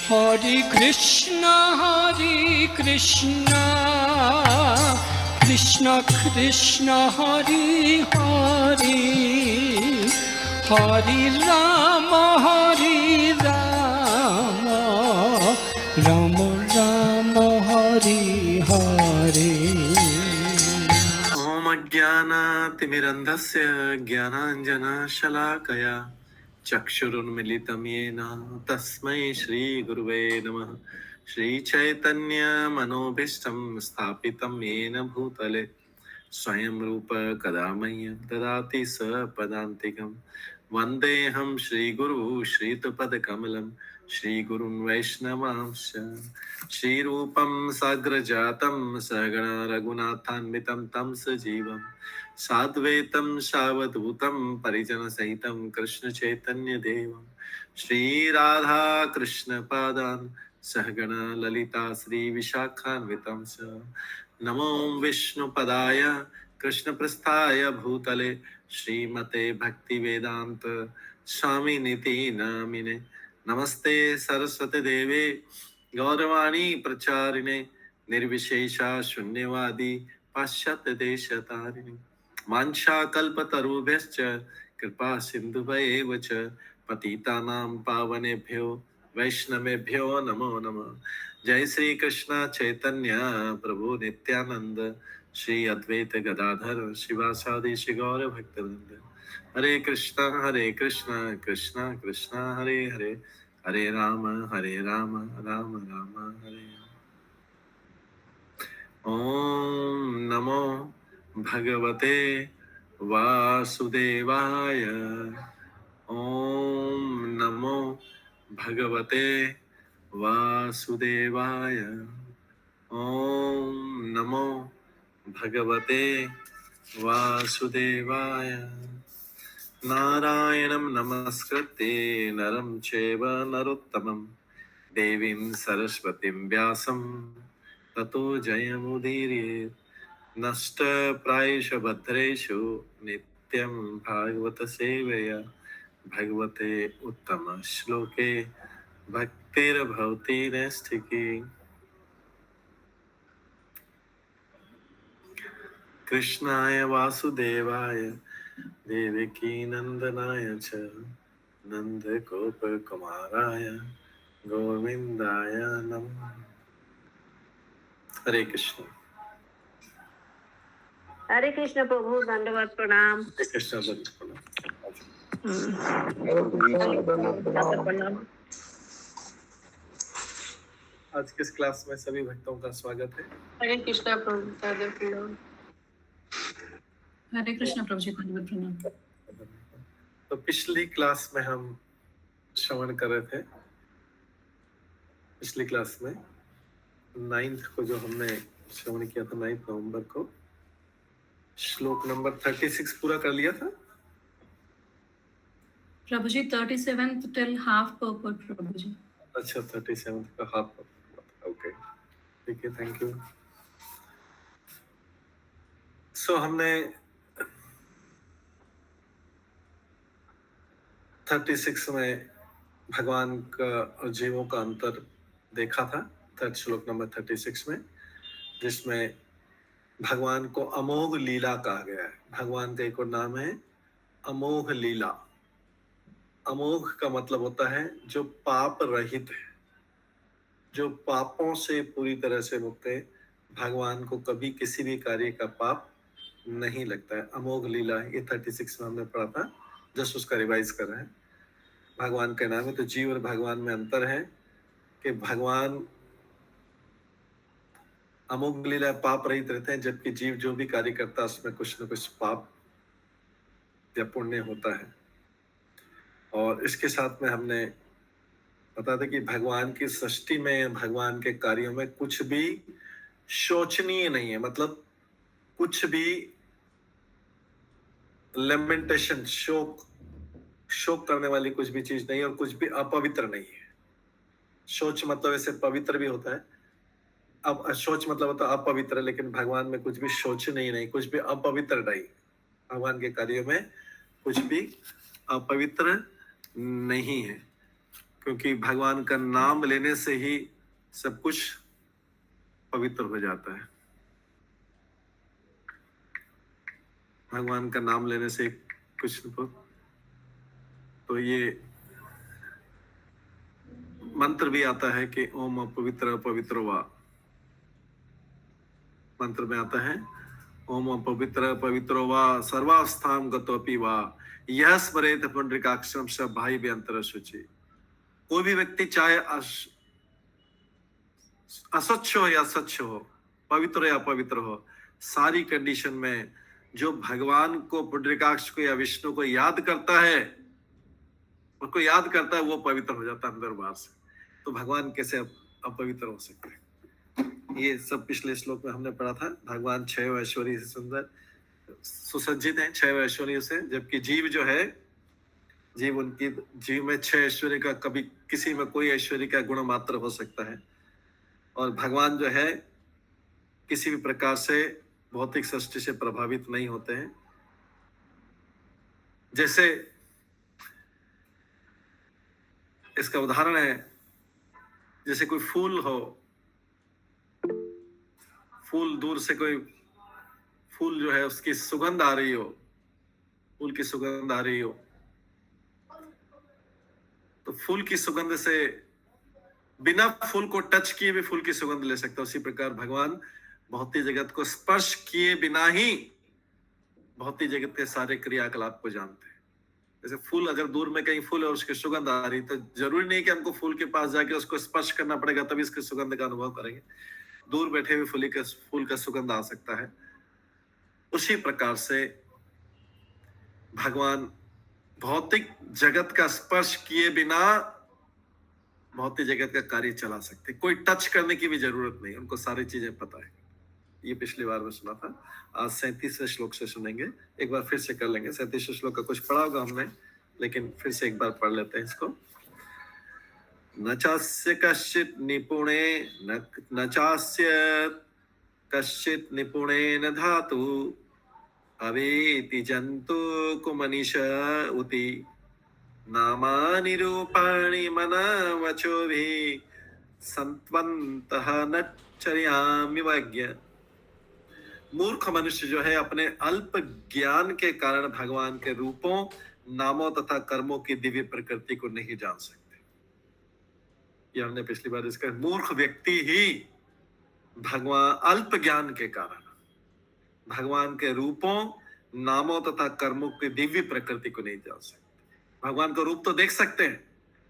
Hare Krishna, Krishna Krishna, Hare Hare, Hare Rama, Rama Rama, Hare Hare. Om Ajnana-timirandhasya Jnananjana-shalakaya Chakshurunmilitam yena Tasmai Shri Guruve Namah. Shri Chaitanya Manobhishtam Sthapitam yena Bhutale Swayam Rupa Kadamayyam Dadati Sapadantikam Vandeham Shri Guru Shri Tupadakamalam Shri Gurun Vaishnavamsha Shri Rupam Sagrajatam Sagana Raghunathanvitam Tam Sajivam Sadvetam Shavadhutam Parijana Sahitam Krishna Chaitanya Devam Shri Radha Krishna Padan Sahagana Lalita Sri Vishakhanvitam Sa Namo Vishnu Padaya Krishna Prasthaya Bhutale Srimate Bhakti Vedanta Swami Niti Namine Namaste Saraswati Deve Gauravani Pracharine Nirvishesha Shunyavadi Paschat Deshatarine Mansha Kalpatarubhascha Kripa Sindhuvayevacha Patitanam Pavanebhyo Vaishnavebhyo Namo Namah. जय श्री कृष्ण चैतन्य प्रभु नित्यानंद श्री अद्वैत गदाधर शिवासादि श्री गौर भक्तवृंद हरे कृष्ण कृष्ण कृष्ण हरे हरे हरे राम राम राम हरे ओम नमो भगवते वासुदेवाय ओम नमो भगवते वासुदेवाय ओम नमो भगवते वासुदेवाय नारायणं नमस्कृत्य नरं चैव नरोत्तमं देवीं सरस्वतीं व्यासं ततो जयमुदीरयेत् नष्टप्रायेषु भद्रेषु नित्यं भागवत सेवया भगवते उत्तम श्लोके भक्तिर्भवति नैष्ठिकी कृष्णाय वासुदेवाय देवकी नंदनाय च नंदगोपकुमाराय गोविंदाय नमः। हरे कृष्ण। हरे कृष्ण प्रभु, दंडवत प्रणाम। हरे कृष्ण दंडवत प्रणाम। आज किस क्लास में सभी भक्तों का स्वागत है। हरे कृष्ण प्रभु, दंडवत प्रणाम। हरे कृष्ण प्रभु जी, दंडवत प्रणाम। तो पिछली क्लास में हम श्रवण कर रहे थे, पिछली क्लास में 9th को जो हमने श्रवण किया था 9 नवंबर को, श्लोक नंबर 36 पूरा कर लिया था प्रभु जी। 37th टिल हाफ पर्पट प्रभु जी। अच्छा, 37th का हाफ पर्पट, ओके ठीक है, थैंक यू। सो हमने 36 में भगवान का और जीवों का अंतर देखा था, थर्ड श्लोक नंबर 36 में, जिसमें भगवान को अमोघ लीला कहा गया है। भगवान का एक और नाम है अमोघ लीला। अमोघ का मतलब होता है जो पाप रहित है, जो पापों से पूरी तरह से मुक्त है। भगवान को कभी किसी भी कार्य का पाप नहीं लगता है। अमोघ लीला ये 36 में हमने पढ़ा था, जस्ट उसका रिवाइज कर रहे हैं। भगवान का नाम है, तो जीव और भगवान में अंतर है कि भगवान अमोघ लीला पाप रहित रहते हैं, जबकि जीव जो भी कार्य करता है उसमें कुछ न कुछ पाप या पुण्य होता है। और इसके साथ में हमने बता था कि भगवान की सृष्टि में, भगवान के कार्यों में कुछ भी शोचनीय नहीं है, मतलब कुछ भी लेमेंटेशन, शोक करने वाली कुछ भी चीज नहीं है, और कुछ भी अपवित्र नहीं है। शोच मतलब ऐसे पवित्र भी होता है, अब अशोच मतलब होता है अपवित्र, लेकिन भगवान में कुछ भी शोचनीय नहीं, कुछ भी अपवित्र नहीं। भगवान के कार्यों में कुछ भी अपवित्र नहीं है, क्योंकि भगवान का नाम लेने से ही सब कुछ पवित्र हो जाता है। भगवान का नाम लेने से कुछ तो ये मंत्र भी आता है कि ओम अपवित्र अपवित्र वा, मंत्र में आता है ओम अपवित्र पवित्रो वा सर्वावस्थाम गतोपि वा यह स्मरेत पुंडरीकाक्षम स भाई व्यंतर शुचि। कोई भी व्यक्ति चाहे असच्छ हो या स्वच्छ हो, पवित्र या अपवित्र हो, सारी कंडीशन में जो भगवान को, पुंडरीकाक्ष को या विष्णु को याद करता है, उसको याद करता है, वो पवित्र हो जाता है अंदर बाहर से। तो भगवान कैसे अपवित्र हो सकते हैं? ये सब पिछले श्लोक में हमने पढ़ा था। भगवान 6 ऐश्वर्य से सुंदर सुसज्जित हैं, 6 ऐश्वर्य से, जबकि जीव जो है, जीव में 6 ऐश्वर्य का कभी किसी में कोई ऐश्वर्य का गुण मात्र हो सकता है। और भगवान जो है किसी भी प्रकार से भौतिक सृष्टि से प्रभावित नहीं होते हैं। जैसे इसका उदाहरण है, जैसे कोई फूल हो, फूल दूर से कोई फूल जो है उसकी सुगंध आ रही हो, फूल की सुगंध आ रही हो, तो फूल की सुगंध से बिना फूल को टच किए भी फूल की सुगंध ले सकता है। उसी प्रकार भगवान भौतिक जगत को स्पर्श किए बिना ही भौतिक जगत के सारे क्रियाकलाप को जानते हैं। जैसे फूल, अगर दूर में कहीं फूल है और उसकी सुगंध आ रही, तो जरूरी नहीं कि हमको फूल के पास जाके उसको स्पर्श करना पड़ेगा तभी इसकी सुगंध का अनुभव करेंगे। दूर बैठे हुए फूल का सुगंध आ सकता है। उसी प्रकार से भगवान भौतिक जगत का स्पर्श किए बिना भौतिक जगत का कार्य चला सकते, कोई टच करने की भी जरूरत नहीं, उनको सारी चीजें पता है। ये पिछली बार में सुना था, आज 37वें श्लोक से सुनेंगे। एक बार फिर से कर लेंगे। 37वें श्लोक का कुछ पढ़ा होगा हमने, लेकिन फिर से एक बार पढ़ लेते हैं इसको। न चास्य कश्चित निपुणे न चास्य कश्चित निपुणे न धातु अवेति जंतु कुमनीष उति नामानि रूपाणि मनवचोभिः संत्वन्तः न चर्यामि वज्ञ। मूर्ख मनुष्य जो है अपने अल्प ज्ञान के कारण भगवान के रूपों, नामों तथा कर्मों की दिव्य प्रकृति को नहीं जान सकते। ये हमने पिछली बार इसका, मूर्ख व्यक्ति ही भगवान अल्प ज्ञान के कारण भगवान के रूपों, नामों तथा कर्मों की दिव्य प्रकृति को नहीं जान सकते। भगवान का रूप तो देख सकते हैं,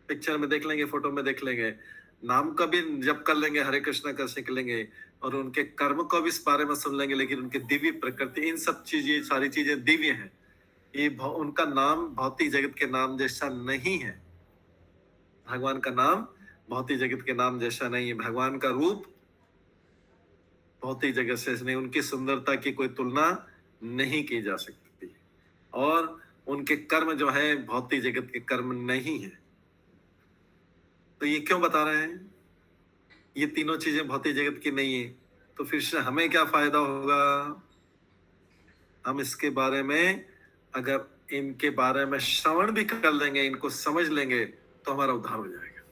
पिक्चर में देख लेंगे, फोटो में देख लेंगे, नाम का भी जप कर लेंगे, हरे कृष्णा कर सीख लेंगे, और उनके कर्म को भी इस बारे में सुन लेंगे, लेकिन उनकी दिव्य प्रकृति, इन सब चीजें, सारी चीजें दिव्य हैं। ये उनका नाम भौतिक जगत के नाम जैसा नहीं है। भगवान का नाम भौतिक जगत के नाम जैसा नहीं है। भगवान का रूप भौतिक जगत से नहीं, उनकी सुंदरता की कोई तुलना नहीं की जा सकती, और उनके कर्म जो है भौतिक जगत के कर्म नहीं है। तो ये क्यों बता रहे हैं? ये तीनों चीजें भौतिक जगत की नहीं है, तो फिर से हमें क्या फायदा होगा? हम इसके बारे में, अगर इनके बारे में श्रवण भी कर लेंगे, इनको समझ लेंगे, तो हमारा उद्धार हो जाएगा।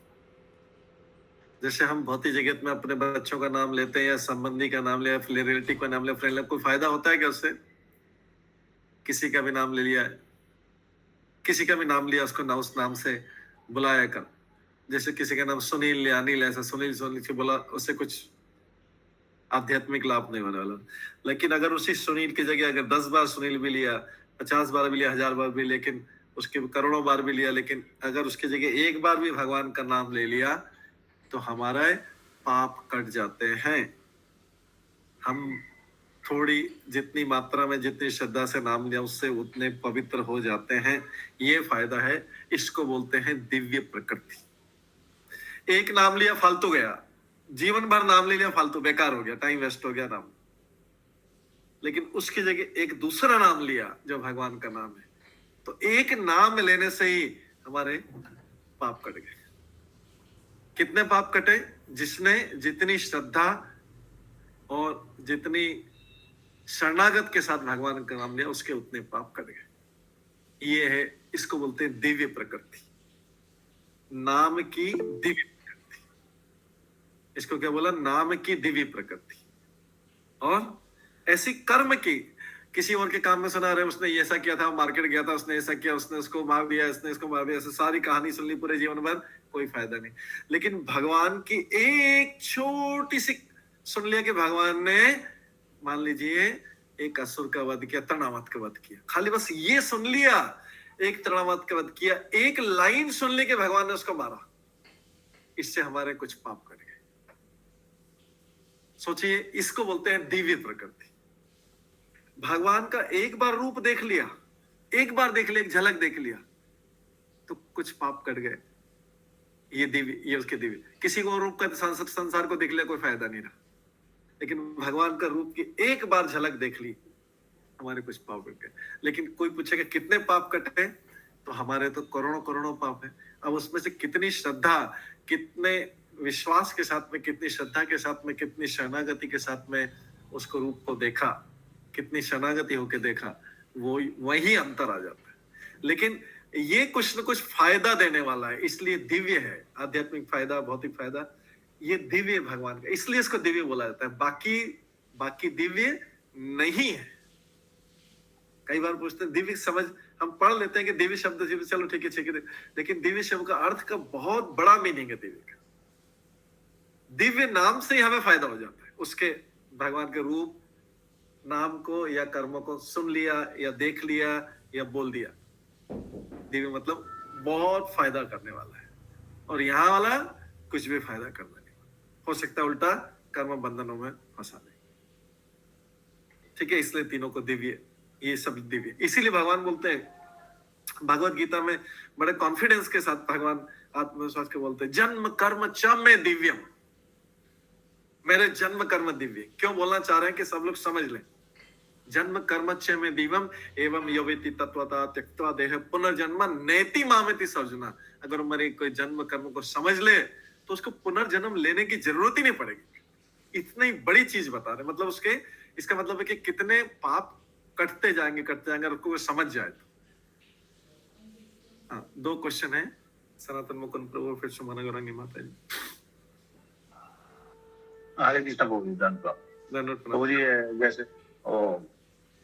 जैसे हम भौतिक जगत में अपने बच्चों का नाम लेते हैं, या संबंधी का नाम लिया, रिलेटिव का नाम लिया, फ्रेंड, कोई फायदा होता है क्या उससे? किसी का भी नाम ले लिया है, किसी का भी नाम लिया, उसको ना उस नाम से बुलाया कर। जैसे किसी का नाम सुनील लिया, अनिल, ऐसा सुनील से बोला, उससे कुछ आध्यात्मिक लाभ नहीं होने वाला। लेकिन अगर उसी सुनील की जगह अगर 10 बार सुनील भी लिया, 50 बार भी लिया, 1000 बार भी, लेकिन उसके करोड़ों बार भी लिया, लेकिन अगर उसकी जगह एक बार भी भगवान का नाम ले लिया, तो हमारे पाप कट जाते हैं। हम थोड़ी जितनी मात्रा में, जितनी श्रद्धा से नाम लिया, उससे उतने पवित्र हो जाते हैं। ये फायदा है, इसको बोलते हैं दिव्य प्रकृति। एक नाम लिया, फालतू गया, जीवन भर नाम ले लिया, फालतू, बेकार हो गया, टाइम वेस्ट हो गया नाम। लेकिन उसकी जगह एक दूसरा नाम लिया जो भगवान का नाम है, तो एक नाम लेने से ही हमारे पाप कट गए। कितने पाप कटे? जिसने जितनी श्रद्धा और जितनी शरणागत के साथ भगवान का नाम लिया, उसके उतने पाप कट गए। ये है, इसको बोलते हैं दिव्य प्रकृति। नाम की दिव्य प्रकृति। इसको क्या बोला? नाम की दिव्य प्रकृति। और ऐसी कर्म की, किसी और के काम में सुना रहे, उसने ये ऐसा किया था, मार्केट गया था, उसने ऐसा किया, उसने उसको मार दिया, इसने इसको मार दिया, ऐसे सारी कहानी सुन ली पूरे जीवन भर, कोई फायदा नहीं। लेकिन भगवान की एक छोटी सी सुन लिया कि भगवान ने, मान लीजिए, एक असुर का वध किया, तृणावत का वध किया, खाली बस ये सुन लिया, एक तृणावत का वध किया, एक लाइन सुन ली कि भगवान ने उसको मारा, इससे हमारे कुछ पाप कट गए। सोचिए, इसको बोलते हैं दिव्य प्रकृति। भगवान का एक बार रूप देख लिया, एक बार देख लिया, एक झलक देख लिया, तो कुछ पाप कट गए। ये दिव्य, ये उसके दिव्य। किसी को रूप का संसार को देख लिया, कोई फायदा नहीं रहा। लेकिन भगवान का रूप की एक बार झलक देख ली, हमारे कुछ पाप कट गए। लेकिन कोई पूछेगा कितने पाप कटे, तो हमारे तो करोड़ों करोड़ों पाप है। अब उसमें से कितनी श्रद्धा, कितने विश्वास के साथ में, कितनी श्रद्धा के साथ में, कितनी शरणागति के साथ में उसको रूप को देखा, कितनी शरणागति होके देखा, वो वही अंतर आ जाता है। लेकिन ये कुछ न कुछ फायदा देने वाला है, इसलिए दिव्य है। आध्यात्मिक फायदा, भौतिक फायदा, ये दिव्य भगवान का, इसलिए इसको दिव्य बोला जाता है। बाकी दिव्य नहीं है। कई बार पूछते हैं दिव्य समझ, हम पढ़ लेते हैं कि दिव्य शब्द, चलो ठीक है, लेकिन दिव्य शब्द का अर्थ का बहुत बड़ा मीनिंग है दिव्य का। दिव्य नाम से ही हमें फायदा हो जाता है। उसके भगवान के रूप, नाम को या कर्मों को सुन लिया या देख लिया या बोल दिया, दिव्य मतलब बहुत फायदा करने वाला है। और यहाँ वाला कुछ भी फायदा करना नहीं, हो सकता है उल्टा कर्म बंधनों में फंसा दे। ठीक है, इसलिए तीनों को दिव्य, ये सब दिव्य। इसीलिए भगवान बोलते हैं भगवत गीता में बड़े कॉन्फिडेंस के साथ, भगवान आत्मविश्वास के बोलते हैं, जन्म कर्म च में दिव्यम, मेरे जन्म कर्म दिव्य। क्यों बोलना चाह रहे हैं कि सब लोग समझ लें। जन्म कर्म च में दिव्यम एवं योवेति तत्वता त्यक्त्वा देह पुनर्जन्म नेति मामेति सर्जुना। अगर हमारे कोई जन्म कर्म को समझ ले तो उसको पुनर्जन्म लेने की जरूरत ही नहीं पड़ेगी। इतनी बड़ी चीज बता रहे, मतलब उसके, इसका मतलब है कि कितने पाप कटते जाएंगे अगर उसको समझ जाए तो। हाँ, 2 क्वेश्चन है। सनातन मुकुंद प्रभु, फिर सुमन गौरंगी माता जी। हरे कृष्ण प्रभु, धन्यवाद प्रभु जी। जैसे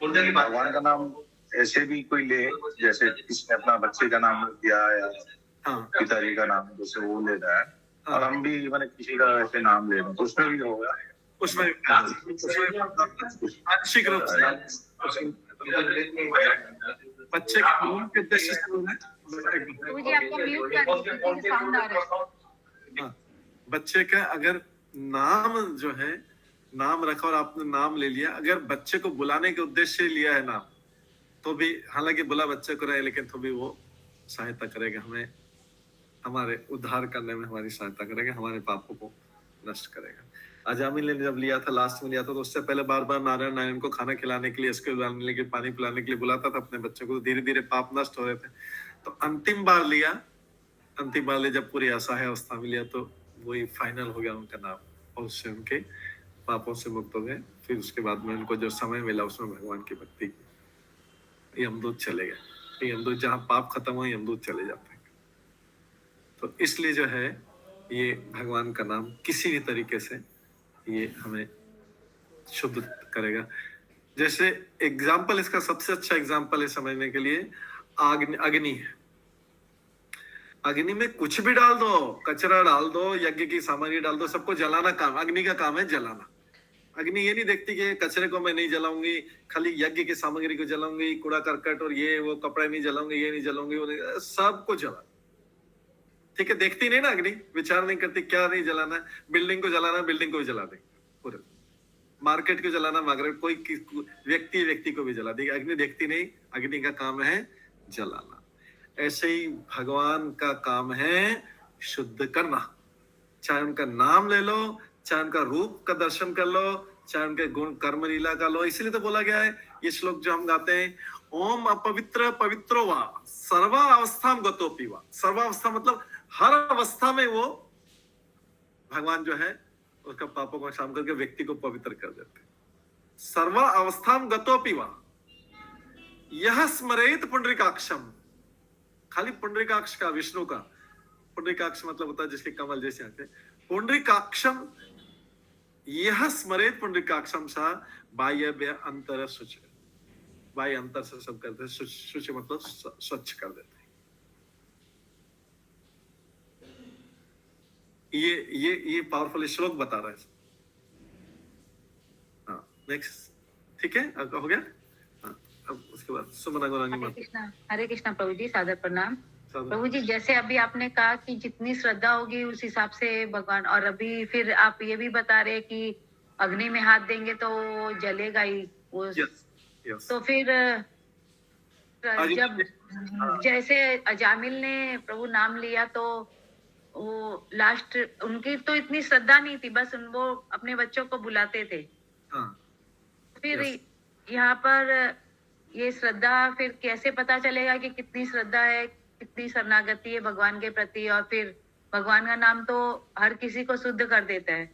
भगवान का नाम ऐसे भी कोई ले, जैसे किसने अपना बच्चे का नाम दिया या पिताजी का नाम, जैसे वो ले रहा है, और हम भी मैंने किसी का ऐसे नाम ले रहे हैं, तो उसमें भी होगा? उसमें आंशिक रूप से बच्चे के उद्देश्य से, बच्चे का अगर नाम जो है, नाम रखा और आपने नाम ले लिया, अगर बच्चे को बुलाने के उद्देश्य से लिया है नाम, तो भी हालांकि बुला बच्चे को रहे, लेकिन तो भी वो सहायता करेगा हमें, हमारे उद्धार करने में हमारी सहायता करेगा, हमारे पापों को नष्ट करेगा। अजामिल ने जब लिया था, लास्ट में लिया था, तो उससे पहले बार बार नारायण को खाना खिलाने के लिए, इसके खिलाने के लिए, पानी पिलाने के लिए बुलाता था अपने बच्चों को। धीरे धीरे पाप नष्ट हो रहे थे, तो अंतिम बार लिया, जब पूरी असहाय अवस्था में लिया, तो वही फाइनल हो गया उनका नाम, और उससे उनके पापों से मुक्त हो गए। फिर उसके बाद में उनको जो समय मिला उसमें भगवान की भक्ति की, यमदूत चले गए। यमदूत जहाँ पाप खत्म हो, यमदूत चले जाते हैं। तो इसलिए जो है, ये भगवान का नाम किसी भी तरीके से ये हमें शुद्ध करेगा। जैसे एग्जाम्पल, इसका सबसे अच्छा एग्जाम्पल है समझने के लिए, अग्नि है। अग्नि में कुछ भी डाल दो, कचरा डाल दो, यज्ञ की सामग्री डाल दो, सबको जलाना काम, अग्नि का काम है जलाना। अग्नि ये नहीं देखती कि कचरे को मैं नहीं जलाऊंगी, खाली यज्ञ की सामग्री को जलाऊंगी, कूड़ा करकट और ये वो कपड़े नहीं जलाऊंगी, ये नहीं जलाऊंगी, वो नहीं, सबको जला। ठीक है, देखती नहीं ना अग्नि, विचार नहीं करती क्या नहीं जलाना है। बिल्डिंग को जलाना, बिल्डिंग को भी जला देगी, पूरे मार्केट को जलाना, मार्केट, कोई व्यक्ति को भी जला देगी। अग्नि देखती नहीं, अग्नि का काम है जलाना। ऐसे ही भगवान का काम है शुद्ध करना। चाहे उनका नाम ले लो, चाहे उनका रूप का दर्शन कर लो, चाहे उनके गुण कर्म लीला का लो। इसलिए तो बोला गया है, ये श्लोक जो हम गाते हैं, ओम अपवित्र पवित्रो वा सर्वावस्था गतोपि वा। सर्वावस्था मतलब हर अवस्था में वो भगवान जो है उसका पापों को क्षमा करके व्यक्ति को पवित्र कर देते। सर्वा अवस्था गतोपि वा यह स्मरेत पुंडरीकाक्षम। खाली पुंडरीकाक्ष का, विष्णु का, पुंडरीकाक्ष मतलब होता है जिसके कमल जैसे आंखें। पुंडरीकाक्षम यह स्मरेत पुंडरीकाक्षम सा बाह्य अंतर शुच, बाह्य अंतर से सब करते हैं, शुच मतलब स्वच्छ कर देते हैं। ये पावरफुल श्लोक बता रहा है। हाँ नेक्स्ट, ठीक है, हो गया। हाँ, अब उसके बाद सुमना गौरांगी माता। हरे कृष्णा प्रभु जी, सादर प्रणाम। प्रभु जी, जैसे अभी आपने कहा कि जितनी श्रद्धा होगी उस हिसाब से भगवान, और अभी फिर आप ये भी बता रहे कि अग्नि में हाथ देंगे तो जलेगा ही वो। yes. तो फिर जब जैसे अजामिल ने प्रभु नाम लिया तो वो लास्ट, उनकी तो इतनी श्रद्धा नहीं थी, बस वो अपने बच्चों को बुलाते थे। हाँ. फिर यहाँ पर ये श्रद्धा फिर कैसे पता चलेगा कि कितनी श्रद्धा है, कितनी शरणागति है भगवान के प्रति? और फिर भगवान का नाम तो हर किसी को शुद्ध कर देता है।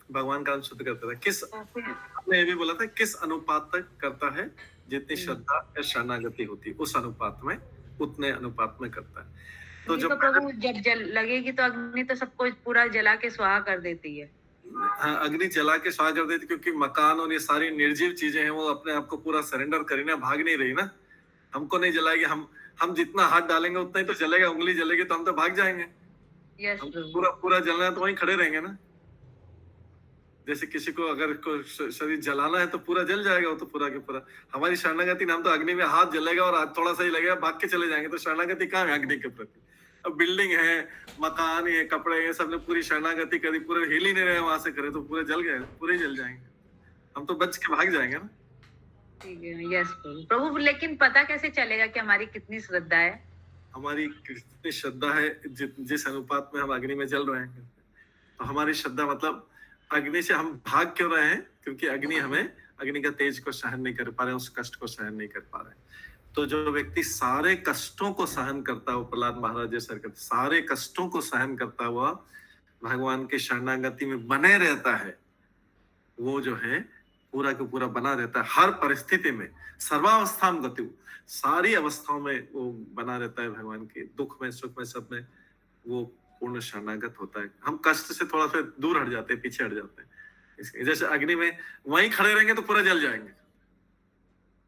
भगवान का नाम शुद्ध करता है। किस, आपने ये भी बोला था किस अनुपात तक करता है? जितनी श्रद्धा या शरणागति होती है उस अनुपात में, उतने अनुपात में करता है। तो जब प्रभु जब जल लगेगी तो अग्नि तो सबको पूरा जला के स्वाहा कर देती है। हाँ, अग्नि जला के स्वाहा कर देती, क्योंकि मकान और ये सारी निर्जीव चीजें हैं वो अपने आप को पूरा सरेंडर करी ना, भाग नहीं रही ना। हमको नहीं जलाएगी, हम जितना हाथ डालेंगे उतना ही तो जलेगा। उंगली जलेगी तो हम तो भाग जाएंगे। हम पूरा जलना है तो वहीं खड़े रहेंगे ना। जैसे किसी को अगर शरीर जलाना है तो पूरा जल जाएगा वो तो पूरा के पूरा। हमारी शरणागति नाम तो अग्नि में हाथ जलेगा और हाथ थोड़ा सा ही लगेगा, भाग के चले जाएंगे। तो शरणागति कहाँ है अग्नि के प्रति? अब बिल्डिंग है, मकान है, कपड़े हैं, सबने पूरी शरणागति करी, पूरे हिल ही नहीं रहे वहां से करे तो पूरे जल गए, पूरे जल जाएंगे। हम तो बच के भाग जाएंगे ना। ठीक है, यस प्रभु। लेकिन पता कैसे चलेगा कि हमारी कितनी श्रद्धा है? हमारी कितनी श्रद्धा है, जिस अनुपात में हम अग्नि में जल रहे हैं। तो हमारी श्रद्धा मतलब अग्नि से हम भाग क्यों रहे हैं? क्योंकि अग्नि का तेज को सहन नहीं कर पा रहे, उस कष्ट को सहन नहीं कर पा रहे। तो जो व्यक्ति सारे कष्टों को सहन करता है, प्रहलाद महाराज जैसे कहते, सारे कष्टों को सहन करता हुआ भगवान के शरणागति में बने रहता है, वो जो है पूरा का पूरा बना रहता है। हर परिस्थिति में, सर्वावस्था में गति, सारी अवस्थाओं में वो बना रहता है भगवान के, दुख में, सुख में, सब में वो पूर्ण शरणागत होता है। हम कष्ट से थोड़ा सा दूर हट जाते हैं, पीछे हट जाते हैं। जैसे अग्नि में वहीं खड़े रहेंगे तो पूरा जल जाएंगे,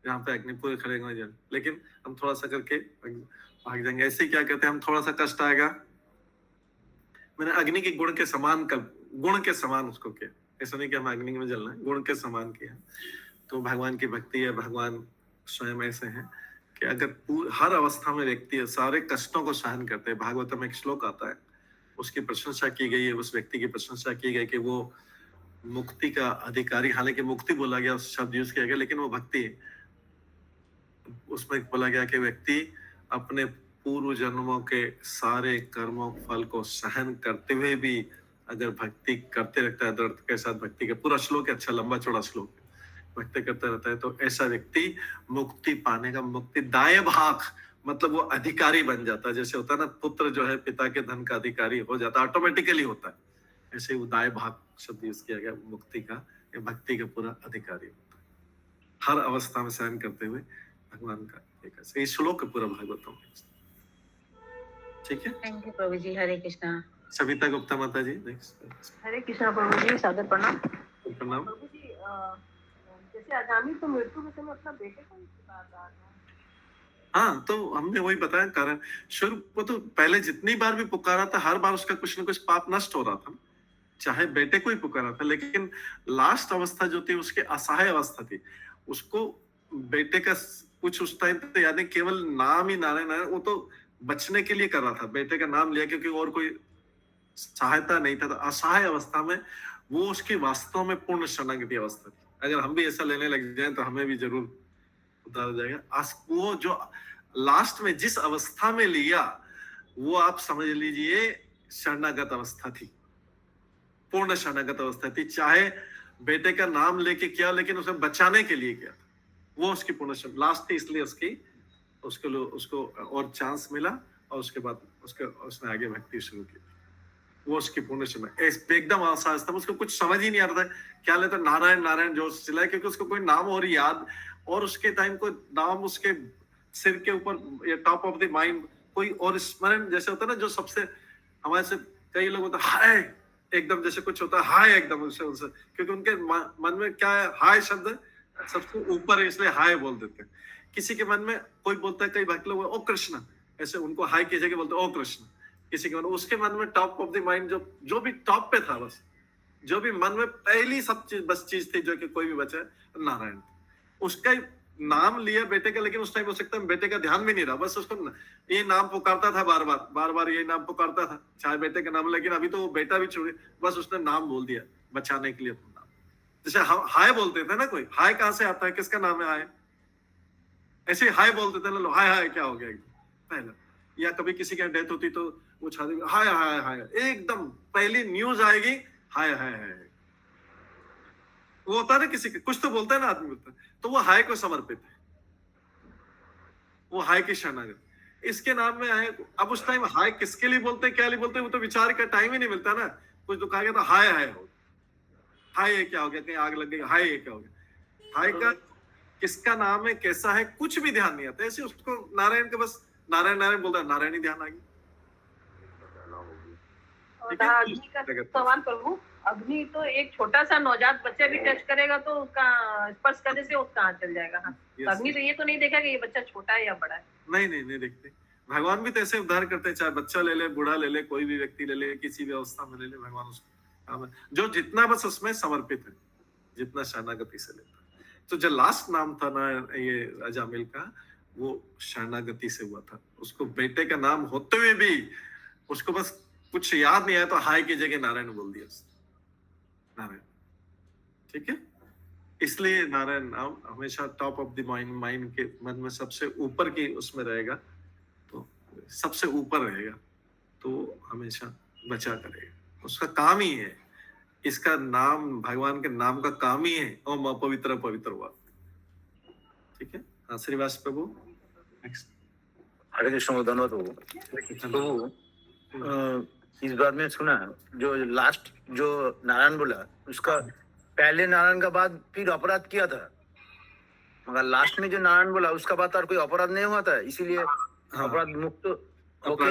यहाँ पे अग्नि पूरे खड़े रहेंगे जल, लेकिन हम थोड़ा सा करके भाग जाएंगे। ऐसे क्या कहते हैं, हम थोड़ा सा कष्ट आएगा, मैंने अग्नि के गुण के समान उसको किया। ऐसा नहीं कि हम अग्नि में जलना है, गुण के समान किया। तो भगवान की भक्ति है, भगवान स्वयं ऐसे हैं कि अगर हर अवस्था में व्यक्ति सारे कष्टों को सहन करते हैं। भागवत में एक श्लोक आता है, उसकी प्रशंसा की गई है, उस व्यक्ति की प्रशंसा की गई कि वो मुक्ति का अधिकारी, हालांकि मुक्ति बोला गया, उस शब्द यूज किया गया, लेकिन वो भक्ति है। उसमें बोला गया कि व्यक्ति अपने पूर्व जन्मों के सारे कर्मों फल को सहन करते हुए भी अगर भक्ति करते रहता है, दृढ़ता के साथ भक्ति का, पूरा श्लोक है, अच्छा लंबा चौड़ा श्लोक, भक्ति करता रहता है, तो ऐसा व्यक्ति मुक्ति पाने का, मुक्तिदाय भाग मतलब वो अधिकारी बन जाता है। जैसे होता है ना, पुत्र जो है पिता के धन का अधिकारी हो जाता है, ऑटोमेटिकली होता है। ऐसे वो दाय भाग शब्द यूज किया गया, मुक्ति का या भक्ति का पूरा अधिकारी होता है, हर अवस्था में सहन करते हुए भगवान का। एक श्लोक है पूरा भागवतम। ठीक है, थैंक यू प्रभु जी। हरे कृष्णा। सविता गुप्ता माता जी, नेक्स्ट। हरे कृष्णा प्रभु जी, सादर प्रणाम। प्रणाम। प्रभु जी, जैसे आगामी तो मृत्यु के समय अपना बेटे को पुकारता है। हाँ, तो हमने वही बताया कारण। शुरू वो तो पहले जितनी बार भी पुकारा था, हर बार उसका कुछ न कुछ पाप नष्ट हो रहा था, चाहे बेटे को ही पुकारा था। लेकिन लास्ट अवस्था जो थी उसकी असहाय अवस्था थी, उसको बेटे का कुछ उस टाइम तो यानी केवल नाम ही नारायण, वो तो बचने के लिए कर रहा था, बेटे का नाम लिया क्योंकि और कोई सहायता नहीं था। तो असहाय अवस्था में वो उसकी वास्तव में पूर्ण शरणागति अवस्था थी। अगर हम भी ऐसा लेने लग जाए तो हमें भी जरूर उतारा जाएगा। वो जो लास्ट में जिस अवस्था में लिया, वो आप समझ लीजिए शरणागत अवस्था थी, पूर्ण शरणागत अवस्था थी। चाहे बेटे का नाम लेके किया, लेकिन उसे बचाने के लिए किया, वो उसकी पूर्ण लास्ट थी। इसलिए उसको और चांस मिला, और उसके बाद उसने आगे भक्ति शुरू की। वो उसकी पूर्ण एकदम असहज था, उसको कुछ समझ ही नहीं आ रहा था क्या लेता, नारायण नारायण जो चिल्लाए, क्योंकि उसको कोई नाम और याद, और उसके टाइम को नाम उसके सिर के ऊपर या टॉप ऑफ द माइंड कोई और स्मरण जैसे होता है ना, जो सबसे हमारे से कई लोग होता हाय एकदम, जैसे कुछ होता है हाय एकदम उनसे, क्योंकि उनके मन में क्या है, हाय शब्द सबसे ऊपर है इसलिए हाय बोल देते हैं। किसी के मन में कोई बोलता है, कई भक्त लोग ओ कृष्ण, ऐसे उनको हाय की जगह बोलते ओ कृष्ण। किसी के मन, उसके मन में टॉप ऑफ द माइंड जो भी टॉप पे था, बस जो भी मन में पहली सब चीज बस चीज थी जो कि कोई भी बचा, नारायण। उसका नाम लिया बेटे का, लेकिन उस टाइम हो सकता है बेटे का ध्यान भी नहीं रहा, बस उसको ये नाम पुकारता था, बार बार ये नाम पुकारता था, चाहे बेटे का नाम, लेकिन अभी तो वो बेटा भी छोड़, बस उसने नाम बोल दिया बचाने के लिए अपना नाम। जैसे हाय बोलते थे ना, कोई हाय कहाँ से आता है, किसका नाम है हाय, ऐसे हाय बोलते थे ना लोग, हाय हाय क्या हो गया पहला। या कभी किसी की डेथ होती तो वो छाती हाय हाय हाय, एकदम पहली न्यूज आएगी हाय हाय हाय। वो होता है ना किसी के कुछ तो बोलता है ना आदमी, बोलता है तो वो हाय को समर्पित है, वो हाय की शरणागत इसके नाम में आए। अब उस टाइम हाय किसके लिए बोलते हैं, क्या लिए बोलते हैं, वो तो विचार का टाइम ही नहीं मिलता ना। कुछ तो कहा गया तो हाय हाय हो, हाय ये क्या हो गया, कहीं आग लग गई, हाय ये क्या हो गया। हाय का किसका नाम है, कैसा है, कुछ भी ध्यान नहीं आता, ऐसे उसको नारायण के बस नारायण नारायण बोलता है, नारायण ही ध्यान आ गया। अग्नि का सवाल करूं, अग्नि तो एक छोटा सा नवजात बच्चा भी टच करेगा तो उसका स्पर्श करने से उसका हाथ चल जाएगा। हाँ, अग्नि तो ये तो नहीं देखा कि ये बच्चा छोटा है या बड़ा है। नहीं देखते। भगवान भी तो ऐसे उद्धार करते हैं, चाहे बच्चा ले ले, बूढ़ा ले ले, कोई भी व्यक्ति ले ले, किसी भी अवस्था में ले ले, भगवान उसको जो जितना बस उसमें समर्पित है, जितना शरणागति से लेता है। तो जो लास्ट नाम था ना ये अजामिल का, वो शरणागति से हुआ था। उसको बेटे का नाम होते हुए भी उसको बस कुछ याद नहीं आया तो हाय की जगह नारायण बोल दिया उसने, नारायण। ठीक है, इसलिए नारायण नाम हमेशा टॉप ऑफ द माइंड के मन में सबसे ऊपर की उसमें रहेगा, तो सबसे ऊपर रहेगा, तो हमेशा बचा करेगा। उसका काम ही है, इसका नाम भगवान के नाम का काम ही है ओम अपवित्र पवित्र हुआ। ठीक है, हाँ श्रीवास प्रभु नेक्स्ट। हरे कृष्ण, धन्यवाद प्रभु। इस बार में सुना जो लास्ट जो नारायण बोला, उसका पहले नारायण का बाद फिर अपराध किया था, मगर लास्ट में जो नारायण बोला उसका बाद और कोई अपराध नहीं हुआ था, इसीलिए अपराध मुक्त होके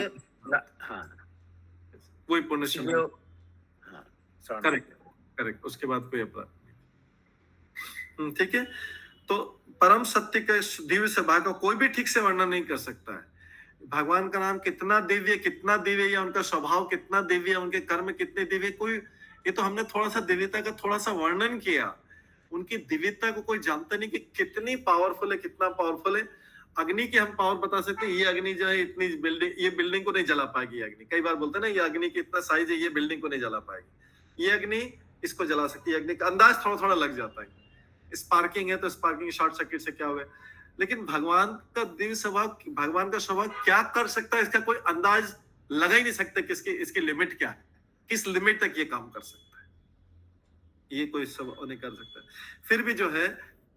हाँ कोई पुण्य करेक्ट करेक्ट, उसके बाद कोई अपराध नहीं। ठीक है, तो परम सत्य के दिव्य सभा का कोई भी ठीक से वर्णन नहीं कर सकता है। भगवान का नाम कितना दिव्य, या उनका स्वभाव कितना दिव्य, उनके कर्म कितने दिव्य, कोई ये तो हमने थोड़ा सा दिव्यता का थोड़ा सा वर्णन किया। उनकी दिव्यता को कोई जानता नहीं कि कितनी पावरफुल है, कितना पावरफुल है। अग्नि की हम पावर बता सकते हैं, ये अग्नि जो है इतनी बिल्डिंग, ये बिल्डिंग को नहीं जला पाएगी। अग्नि कई बार बोलते हैं ना, ये अग्नि की इतना साइज है, ये बिल्डिंग को नहीं जला पाएगी। ये अग्नि इसको जला सकती है। अग्नि का अंदाज थोड़ा थोड़ा लग जाता है। स्पार्किंग है तो स्पार्किंग शॉर्ट सर्किट से क्या होगा, लेकिन भगवान का दिव्य स्वभाव, भगवान का स्वभाव क्या कर सकता है, इसका कोई अंदाज लगा ही नहीं सकता कि इसकी लिमिट क्या है, किस लिमिट तक ये काम कर सकता है, ये कोई सब नहीं कर सकता। फिर भी जो है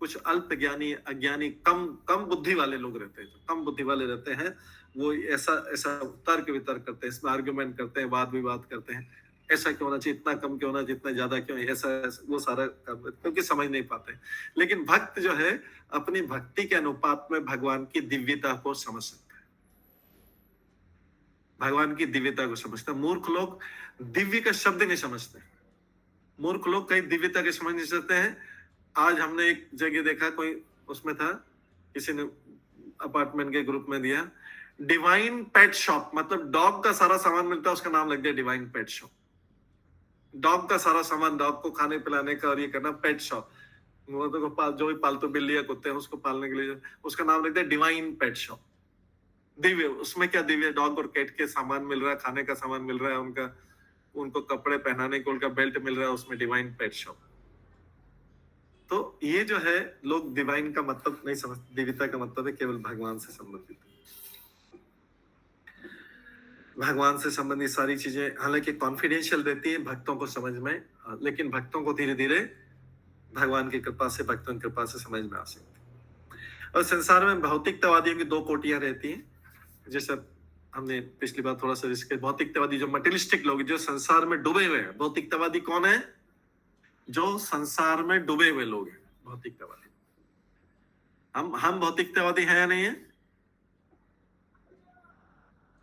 कुछ अल्प ज्ञानी, अज्ञानी, कम बुद्धि वाले लोग रहते हैं, जो कम बुद्धि वाले रहते हैं, वो ऐसा तर्क वितर्क करते हैं, इसमें आर्ग्यूमेंट करते हैं, वाद विवाद करते हैं, ऐसा क्यों होना चाहिए, इतना कम क्यों होना चाहिए, इतना ज्यादा क्यों, ऐसा वो सारा क्योंकि समझ नहीं पाते। लेकिन भक्त जो है अपनी भक्ति के अनुपात में भगवान की दिव्यता को समझ सकता है, भगवान की दिव्यता को समझता है। मूर्ख लोग दिव्य का शब्द नहीं समझते, मूर्ख लोग कहीं दिव्यता के समझ नहीं सकते हैं। आज हमने एक जगह देखा, कोई उसमें था, किसी ने अपार्टमेंट के ग्रुप में दिया, डिवाइन पेट शॉप, मतलब डॉग का सारा सामान मिलता है, उसका नाम लग गया डिवाइन पेट शॉप। डॉग का सारा सामान, डॉग को खाने पिलाने का और ये करना, पेट शॉप। वो तो जो भी पालतू बिल्ली या कुत्ते हैं उसको पालने के लिए, उसका नाम लिखते हैं डिवाइन पेट शॉप। दिव्य, उसमें क्या दिव्य, डॉग और कैट के सामान मिल रहा है, खाने का सामान मिल रहा है, उनको कपड़े पहनाने को उनका बेल्ट मिल रहा है, उसमें डिवाइन पेट शॉप। तो ये जो है लोग डिवाइन का मतलब नहीं समझते, दिव्यता का मतलब है केवल भगवान से संबंधित। भगवान से संबंधित सारी चीजें हालांकि कॉन्फिडेंशियल रहती है भक्तों को समझ में, लेकिन भक्तों को धीरे धीरे भगवान की कृपा से, भक्तों की कृपा से समझ में आ सकती है। और संसार में भौतिकतावादियों की दो कोटियां रहती हैं, जैसे हमने पिछली बार थोड़ा सा इसके, भौतिकतावादी जो मटेरियलिस्टिक लोग, जो संसार में डूबे हुए हैं। भौतिकतावादी कौन है? जो संसार में डूबे हुए लोग हैं, भौतिकतावादी। हम भौतिकतावादी हैं या नहीं है?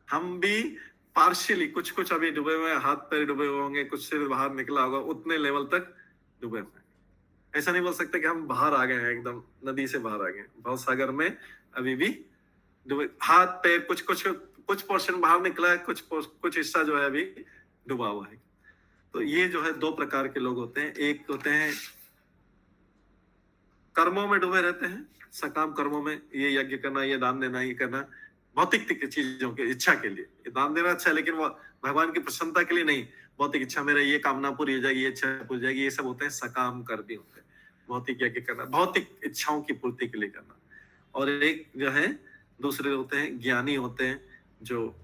हम भी पार्शियली, कुछ कुछ अभी डूबे हुए, हाथ पैर डूबे हुए होंगे, कुछ सिर बाहर निकला होगा, उतने लेवल तक डूबे हुए। ऐसा नहीं बोल सकते कि हम बाहर आ गए हैं, एकदम नदी से बाहर आ गए। भाव सागर में अभी भी डूबे, हाथ पैर कुछ पोर्शन बाहर निकला है, कुछ हिस्सा जो है अभी डूबा हुआ है। तो ये जो है दो प्रकार के लोग होते हैं। एक होते हैं कर्मों में डूबे रहते हैं, सकाम कर्मों में, ये यज्ञ करना, ये दान देना, ये करना, भौतिक चीजों की इच्छा के लिए। ये दान देना अच्छा है, लेकिन वो भगवान की प्रसन्नता के लिए नहीं। भौतिक इच्छा, मेरा ये कामना पूरी हो जाएगी, ये इच्छा पूरी हो जाएगी, ये सब होते हैं सकाम कर्म होते हैं। भौतिक यज्ञ करना, भौतिक इच्छाओं की पूर्ति के लिए करना। और एक जो है दूसरे होते हैं ज्ञानी होते हैं, जो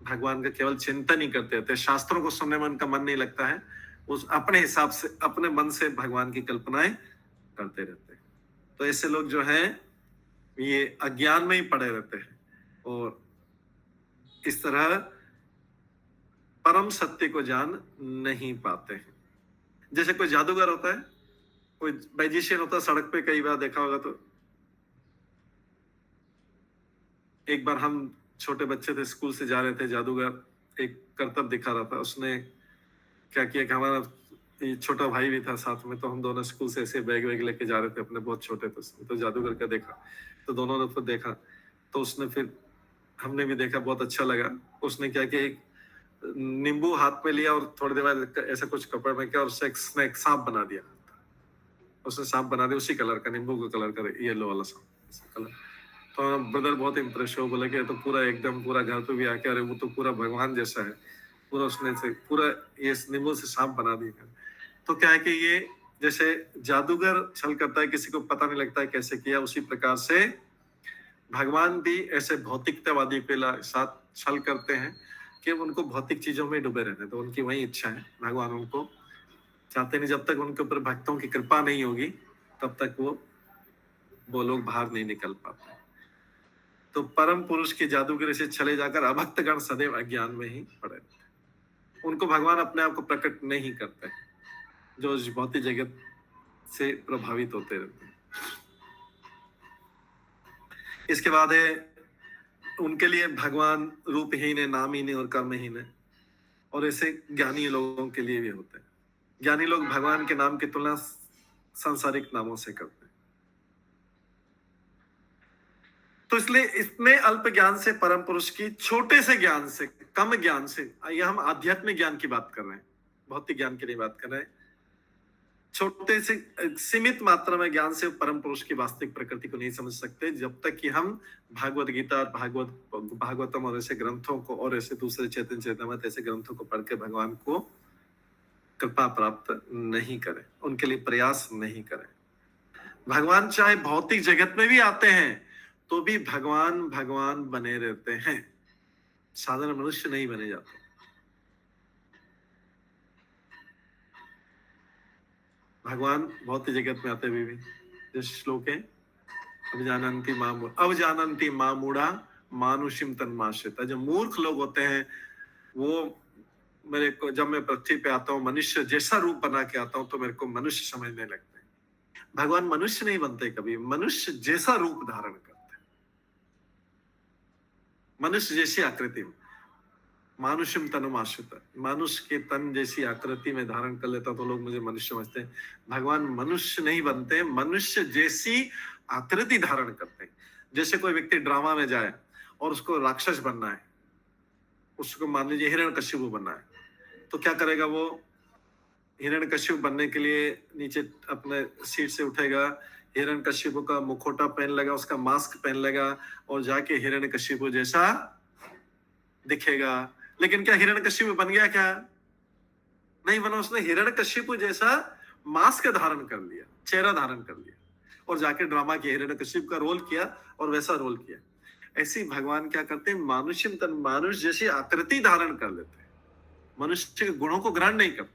भगवान का केवल चिंतन ही करते रहते हैं, शास्त्रों को सुनने में उनका मन नहीं लगता है, उस अपने हिसाब से अपने मन से भगवान की कल्पनाएं करते रहते हैं। तो ऐसे लोग जो हैं ये अज्ञान में ही पड़े रहते हैं और इस तरह परम सत्य को जान नहीं पाते हैं। जैसे कोई जादूगर होता है, कोई मैजिशियन होता है, सड़क पे कई बार देखा होगा। तो एक बार हम छोटे बच्चे थे, स्कूल से जा रहे थे, जादूगर एक करतब दिखा रहा था। उसने क्या किया कि हमारा छोटा भाई भी था साथ में, तो हम दोनों स्कूल से ऐसे बैग वैग लेके जा रहे थे अपने, बहुत छोटे थे। तो जादूगर का देखा, तो दोनों ने तो देखा, तो उसने फिर हमने भी देखा, बहुत अच्छा लगा। उसने क्या किया, एक नींबू हाथ में लिया और थोड़ी देर बाद ऐसा कुछ कपड़े में किया और उससे एक सांप बना दिया। उसने सांप बना दिया उसी कलर का, नींबू का कलर का, येलो वाला सांप कलर। तो ब्रदर बहुत इम्प्रेस हो, बोले कि तो पूरा एकदम पूरा घर पे भी आके, अरे वो तो पूरा भगवान जैसा है, पूरा उसने से पूरा ये नींबू से सांप बना दिया। तो क्या है कि ये जैसे जादूगर छल करता है, किसी को पता नहीं लगता है कैसे किया, उसी प्रकार से भगवान भी ऐसे भौतिकतावादी के साथ छल करते हैं कि उनको भौतिक चीजों में डूबे रहते हैं। तो उनकी वही इच्छा है, भगवान उनको चाहते नहीं, जब तक उनके ऊपर भक्तों की कृपा नहीं होगी तब तक वो लोग बाहर नहीं निकल पाते। तो परम पुरुष के जादूगर से चले जाकर अभक्तगण सदैव अज्ञान में ही पड़े रहते हैं। उनको भगवान अपने आप को प्रकट नहीं करते, जो इस भौतिक जगत से प्रभावित होते रहते हैं। इसके बाद है उनके लिए भगवान रूपहीन है, नामहीन है और कर्महीन है। और ऐसे ज्ञानी लोगों के लिए भी होते हैं। ज्ञानी लोग भगवान के नाम की तुलना सांसारिक नामों से करते हैं। तो इसलिए इतने अल्प ज्ञान से परम पुरुष की, छोटे से ज्ञान से, कम ज्ञान से, ये हम आध्यात्मिक ज्ञान की बात कर रहे हैं, भौतिक ज्ञान की नहीं बात कर रहे हैं। छोटे से सीमित मात्रा में ज्ञान से परम पुरुष की वास्तविक प्रकृति को नहीं समझ सकते, जब तक कि हम भागवत गीता, भागवतम और ऐसे ग्रंथों को, और ऐसे दूसरे चैतन्य चैतन्यमत ऐसे ग्रंथों को पढ़ के भगवान को कृपा प्राप्त नहीं करें, उनके लिए प्रयास नहीं करें। भगवान चाहे भौतिक जगत में भी आते हैं तो भी भगवान भगवान बने रहते हैं, साधारण मनुष्य नहीं बने जाते। भगवान भौतिक जगत में आते हुए भी, जैसे श्लोक है, अवजानन्ति मामूढ़ा मानुषिम तन्माश्रिता। जो मूर्ख लोग होते हैं वो मेरे को, जब मैं पृथ्वी पे आता हूँ मनुष्य जैसा रूप बना के आता हूँ तो मेरे को मनुष्य समझने लगते हैं। भगवान मनुष्य नहीं बनते, कभी मनुष्य जैसा रूप धारण करते हैं, मनुष्य जैसी आकृति में, मानुषिम तनुमाश्रिता, मनुष्य के तन जैसी आकृति में धारण कर लेता तो लोग मुझे मनुष्य समझते हैं। भगवान मनुष्य नहीं बनते, मनुष्य जैसी आकृति धारण करते हैं। जैसे कोई व्यक्ति ड्रामा में जाए और उसको राक्षस बनना है, उसको मान लीजिए हिरण्यकशिपु बनना है, तो क्या करेगा वो? हिरण्यकशिपु बनने के लिए नीचे अपने सीट से उठेगा, हिरण्यकशिपु का मुखौटा पहन लेगा, उसका मास्क पहन लेगा और जाके हिरण्यकशिपु जैसा दिखेगा। लेकिन क्या हिरण्यकशिपु बन गया? क्या नहीं बना, उसने हिरण्यकशिपु जैसा मास्क धारण कर लिया, चेहरा धारण कर लिया और जाके ड्रामा किया, हिरण्यकशिपु का रोल किया और वैसा रोल किया। ऐसे ही भगवान क्या करते हैं? मानुष्य तन, मानुष जैसी आकृति धारण कर लेते हैं, मनुष्य के गुणों को ग्रहण नहीं करते।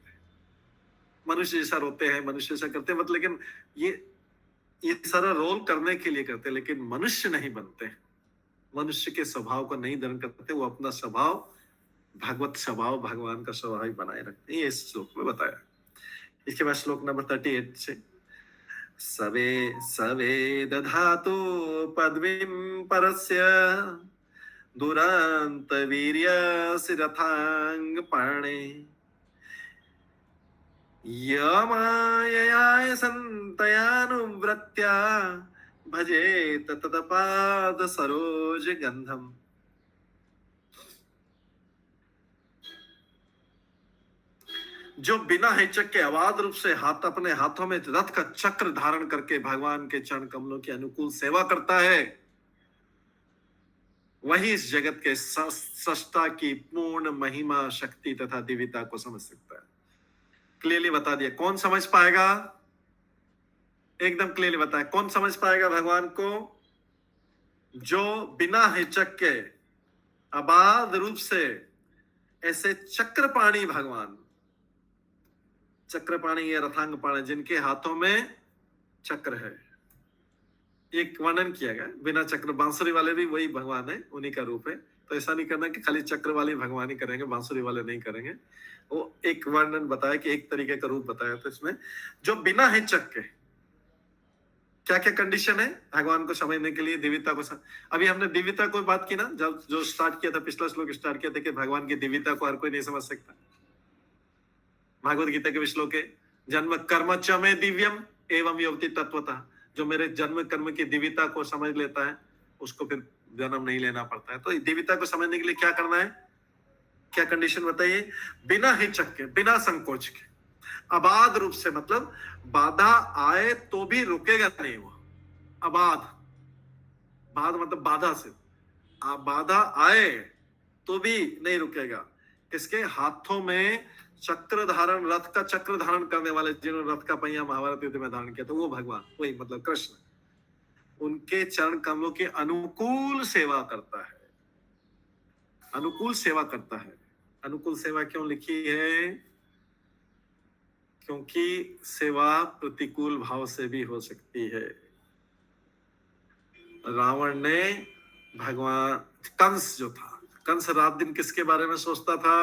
मनुष्य जैसा रोते हैं, मनुष्य जैसा करते हैं, मतलब लेकिन ये सारा रोल करने के लिए करते हैं, लेकिन मनुष्य नहीं बनते, मनुष्य के स्वभाव को नहीं धारण करते। वो अपना स्वभाव, भगवत स्वभाव, भगवान का स्वभाव ही बनाए रखते हैं। ये इस श्लोक में बताया। इसके बाद श्लोक नंबर 38 से, सवे सवे दधातु पदवीं परस्य दुरांत वीर्यस्य रथांग पाणे यमाययाय संतयानुव्रत्या भजेत तत्पाद सरोज गंधम। जो बिना हिचक के अबाध रूप से अपने हाथों में रथ का चक्र धारण करके भगवान के चरण कमलों की अनुकूल सेवा करता है, वही इस जगत के सृष्टा की पूर्ण महिमा, शक्ति तथा दिव्यता को समझ सकता है। क्लियरली बता दिया। कौन समझ पाएगा? एकदम क्लियरली बताया। कौन समझ पाएगा भगवान को? जो बिना हिचक के अबाध रूप से ऐसे चक्रपाणी भगवान, चक्रपाणी या रथांग पाणी, जिनके हाथों में चक्र है। एक वर्णन किया गया, बिना चक्र बांसुरी वाले भी वही भगवान है, उन्हीं का रूप है। तो ऐसा नहीं करना कि खाली चक्र वाले भगवान ही करेंगे, बांसुरी वाले नहीं करेंगे। वो एक वर्णन बताया कि एक तरीके का रूप बताया। तो इसमें जो बिना हिचक के, क्या क्या कंडीशन है भगवान को समझने के लिए, दिव्यता को अभी हमने दिव्यता को बात की ना, जब जो स्टार्ट किया था, पिछला श्लोक स्टार्ट किया था कि भगवान की दिव्यता को हर कोई नहीं समझ सकता। भागवत गीता के श्लोक है, जन्म कर्म च में दिव्यम एवं योवति तत्वतः। जो मेरे जन्म कर्म की दिव्यता को समझ लेता है, उसको फिर जन्म नहीं लेना पड़ता है। तो दिव्यता को समझने के लिए क्या करना है, क्या कंडीशन बताइए? बिना हिचक के, बिना संकोच के, अबाध रूप से, मतलब बाधा आए तो भी रुकेगा नहीं वो। अबाध, बाध मतलब बाधा से, बाधा आए तो भी नहीं रुकेगा। इसके हाथों में चक्र धारण, रथ का चक्र धारण करने वाले, जिन्होंने रथ का पहिया महाभारत युद्ध में धारण किया, तो वो भगवान, वही मतलब कृष्ण, उनके चरण कमलों की अनुकूल सेवा करता है। अनुकूल सेवा करता है। अनुकूल सेवा क्यों लिखी है? क्योंकि सेवा प्रतिकूल भाव से भी हो सकती है। रावण ने भगवान, कंस जो था, कंस रात दिन किसके बारे में सोचता था?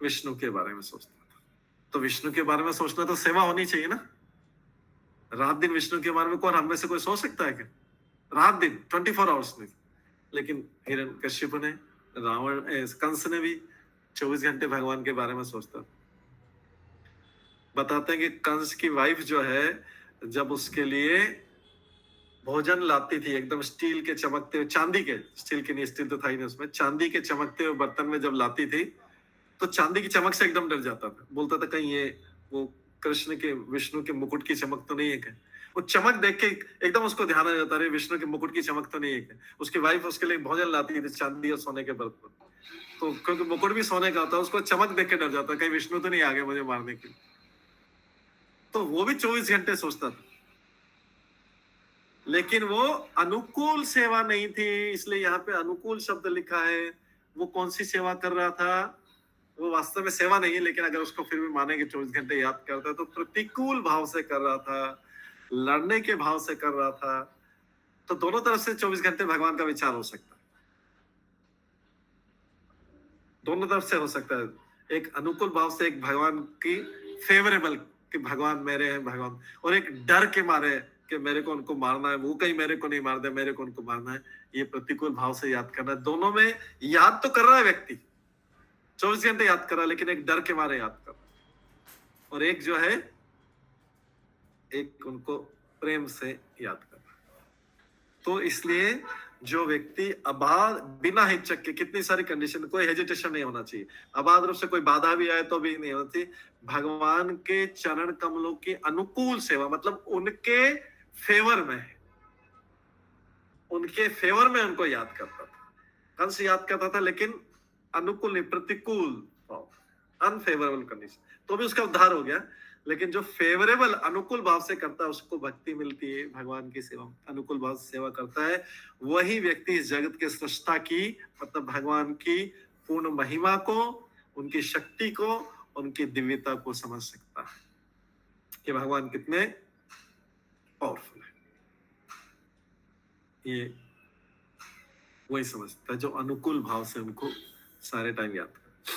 विष्णु के बारे में सोचता था। तो विष्णु के बारे में सोचना तो सेवा होनी चाहिए ना। रात दिन विष्णु के बारे में कौन, हम में से कोई सोच सकता है क्या? रात दिन 24 आवर्स में। लेकिन हिरण्यकश्यप ने, रावण, कंस ने भी 24 घंटे भगवान के बारे में सोचता। बताते हैं कि कंस की वाइफ जो है, जब उसके लिए भोजन लाती थी, एकदम स्टील के चमकते हुए, चांदी के, स्टील के नहीं, स्टील तो था ही नहीं उसमें, चांदी के चमकते हुए बर्तन में जब लाती थी, तो चांदी की चमक से एकदम डर जाता था। बोलता था कहीं ये वो कृष्ण के, विष्णु के मुकुट की चमक तो नहीं है क्या? वो चमक देख के एकदम उसको ध्यान आ जाता है, विष्णु के मुकुट की चमक तो नहीं है क्या? उसकी वाइफ उसके लिए भोजन लाती थी चांदी और सोने के बर्तन, तो क्योंकि मुकुट भी सोने का होता है, उसको चमक देख के डर जाता, कहीं विष्णु तो नहीं आ गए मुझे मारने के लिए। तो वो भी 24 घंटे सोचता था। लेकिन वो अनुकूल सेवा नहीं थी, इसलिए यहाँ पे अनुकूल शब्द लिखा है। वो कौन सी सेवा कर रहा था? वो वास्तव में सेवा नहीं है, लेकिन अगर उसको फिर भी मानेंगे 24 घंटे याद करता है, तो प्रतिकूल भाव से कर रहा था, लड़ने के भाव से कर रहा था। तो दोनों तरफ से 24 घंटे भगवान का विचार हो सकता है, दोनों तरफ से हो सकता है। एक अनुकूल भाव से, एक भगवान की फेवरेबल, कि भगवान मेरे हैं भगवान, और एक डर के मारे कि मेरे को उनको मारना है, वो कहीं मेरे को नहीं मार दे, मेरे को उनको मारना है। ये प्रतिकूल भाव से याद करना है। दोनों में याद तो कर रहा है व्यक्ति, 24 घंटे याद कर रहा है, लेकिन एक डर के मारे याद कर रहा है, और एक जो है, एक उनको प्रेम से याद कर रहा है। तो इसलिए जो व्यक्ति अबाध, बिना हिचक के, कितनी सारी कंडीशन, कोई हेजिटेशन नहीं होना चाहिए, अबाध रूप से कोई बाधा भी आए तो भी नहीं होती। भगवान के चरण कमलों की अनुकूल सेवा, मतलब उनके फेवर में, उनके फेवर में उनको याद करता था। कंस याद करता था, लेकिन अनुकूल नहीं, प्रतिकूल, अनफेवरेबल कंडीशन, तो भी उसका उद्धार हो गया। लेकिन जो फेवरेबल, अनुकूल भाव से करता है, उसको भक्ति मिलती है, भगवान की सेवा, अनुकूल भाव से सेवा करता है, वही व्यक्ति इस जगत के सृष्टा की, मतलब भगवान की पूर्ण महिमा को, उनकी शक्ति को, उनकी दिव्यता को समझ सकता है कि भगवान कितने पावरफुल है। ये वही समझता है जो अनुकूल भाव से उनको सारे टाइम याद करें,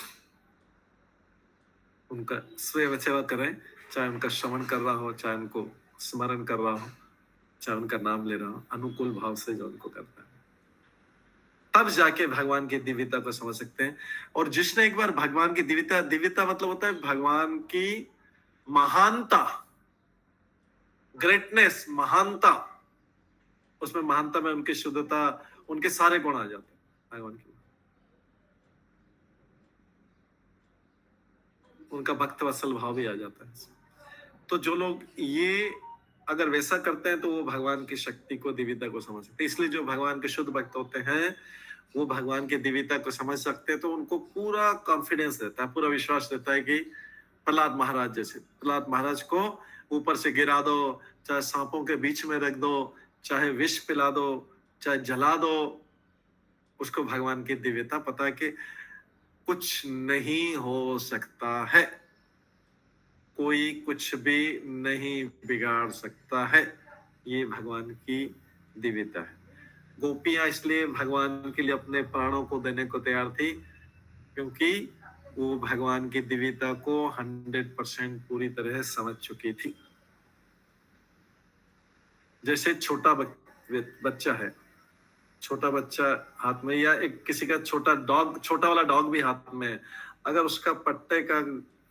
उनका सेवा करें, चाहे उनका श्रवण कर रहा हो, चाहे उनको स्मरण कर रहा हो, चाहे उनका नाम ले रहा हो, अनुकूल भाव से जो उनको करता है। तब जाके भगवान की दिव्यता को समझ सकते हैं। और जिसने एक बार भगवान की दिव्यता, दिव्यता मतलब होता है भगवान की महानता, ग्रेटनेस, महानता, उसमें महानता में उनकी शुद्धता, उनके सारे गुण आ जाते हैं भगवान की, उनका भक्त वत्सल भाव भी आ जाता है। तो जो लोग ये अगर वैसा करते हैं तो वो भगवान की शक्ति को, दिव्यता को समझ सकते हैं। इसलिए जो भगवान के शुद्ध भक्त होते हैं वो भगवान की दिव्यता को समझ सकते हैं, तो उनको पूरा कॉन्फिडेंस रहता है, पूरा विश्वास रहता है कि प्रहलाद महाराज जैसे, प्रहलाद महाराज को ऊपर से गिरा दो, चाहे सांपों के बीच में रख दो, चाहे विष पिला दो, चाहे जला दो, उसको भगवान की दिव्यता पता है कि कुछ नहीं हो सकता है, कोई कुछ भी नहीं बिगाड़ सकता है। ये भगवान की दिव्यता है। गोपियां इसलिए भगवान के लिए अपने प्राणों को देने को तैयार थी क्योंकि वो भगवान की दिव्यता को 100% पूरी तरह समझ चुकी थी। जैसे छोटा बच्चा है, छोटा बच्चा हाथ में, या एक किसी का छोटा डॉग, छोटा वाला डॉग भी हाथ में है, अगर उसका पट्टे का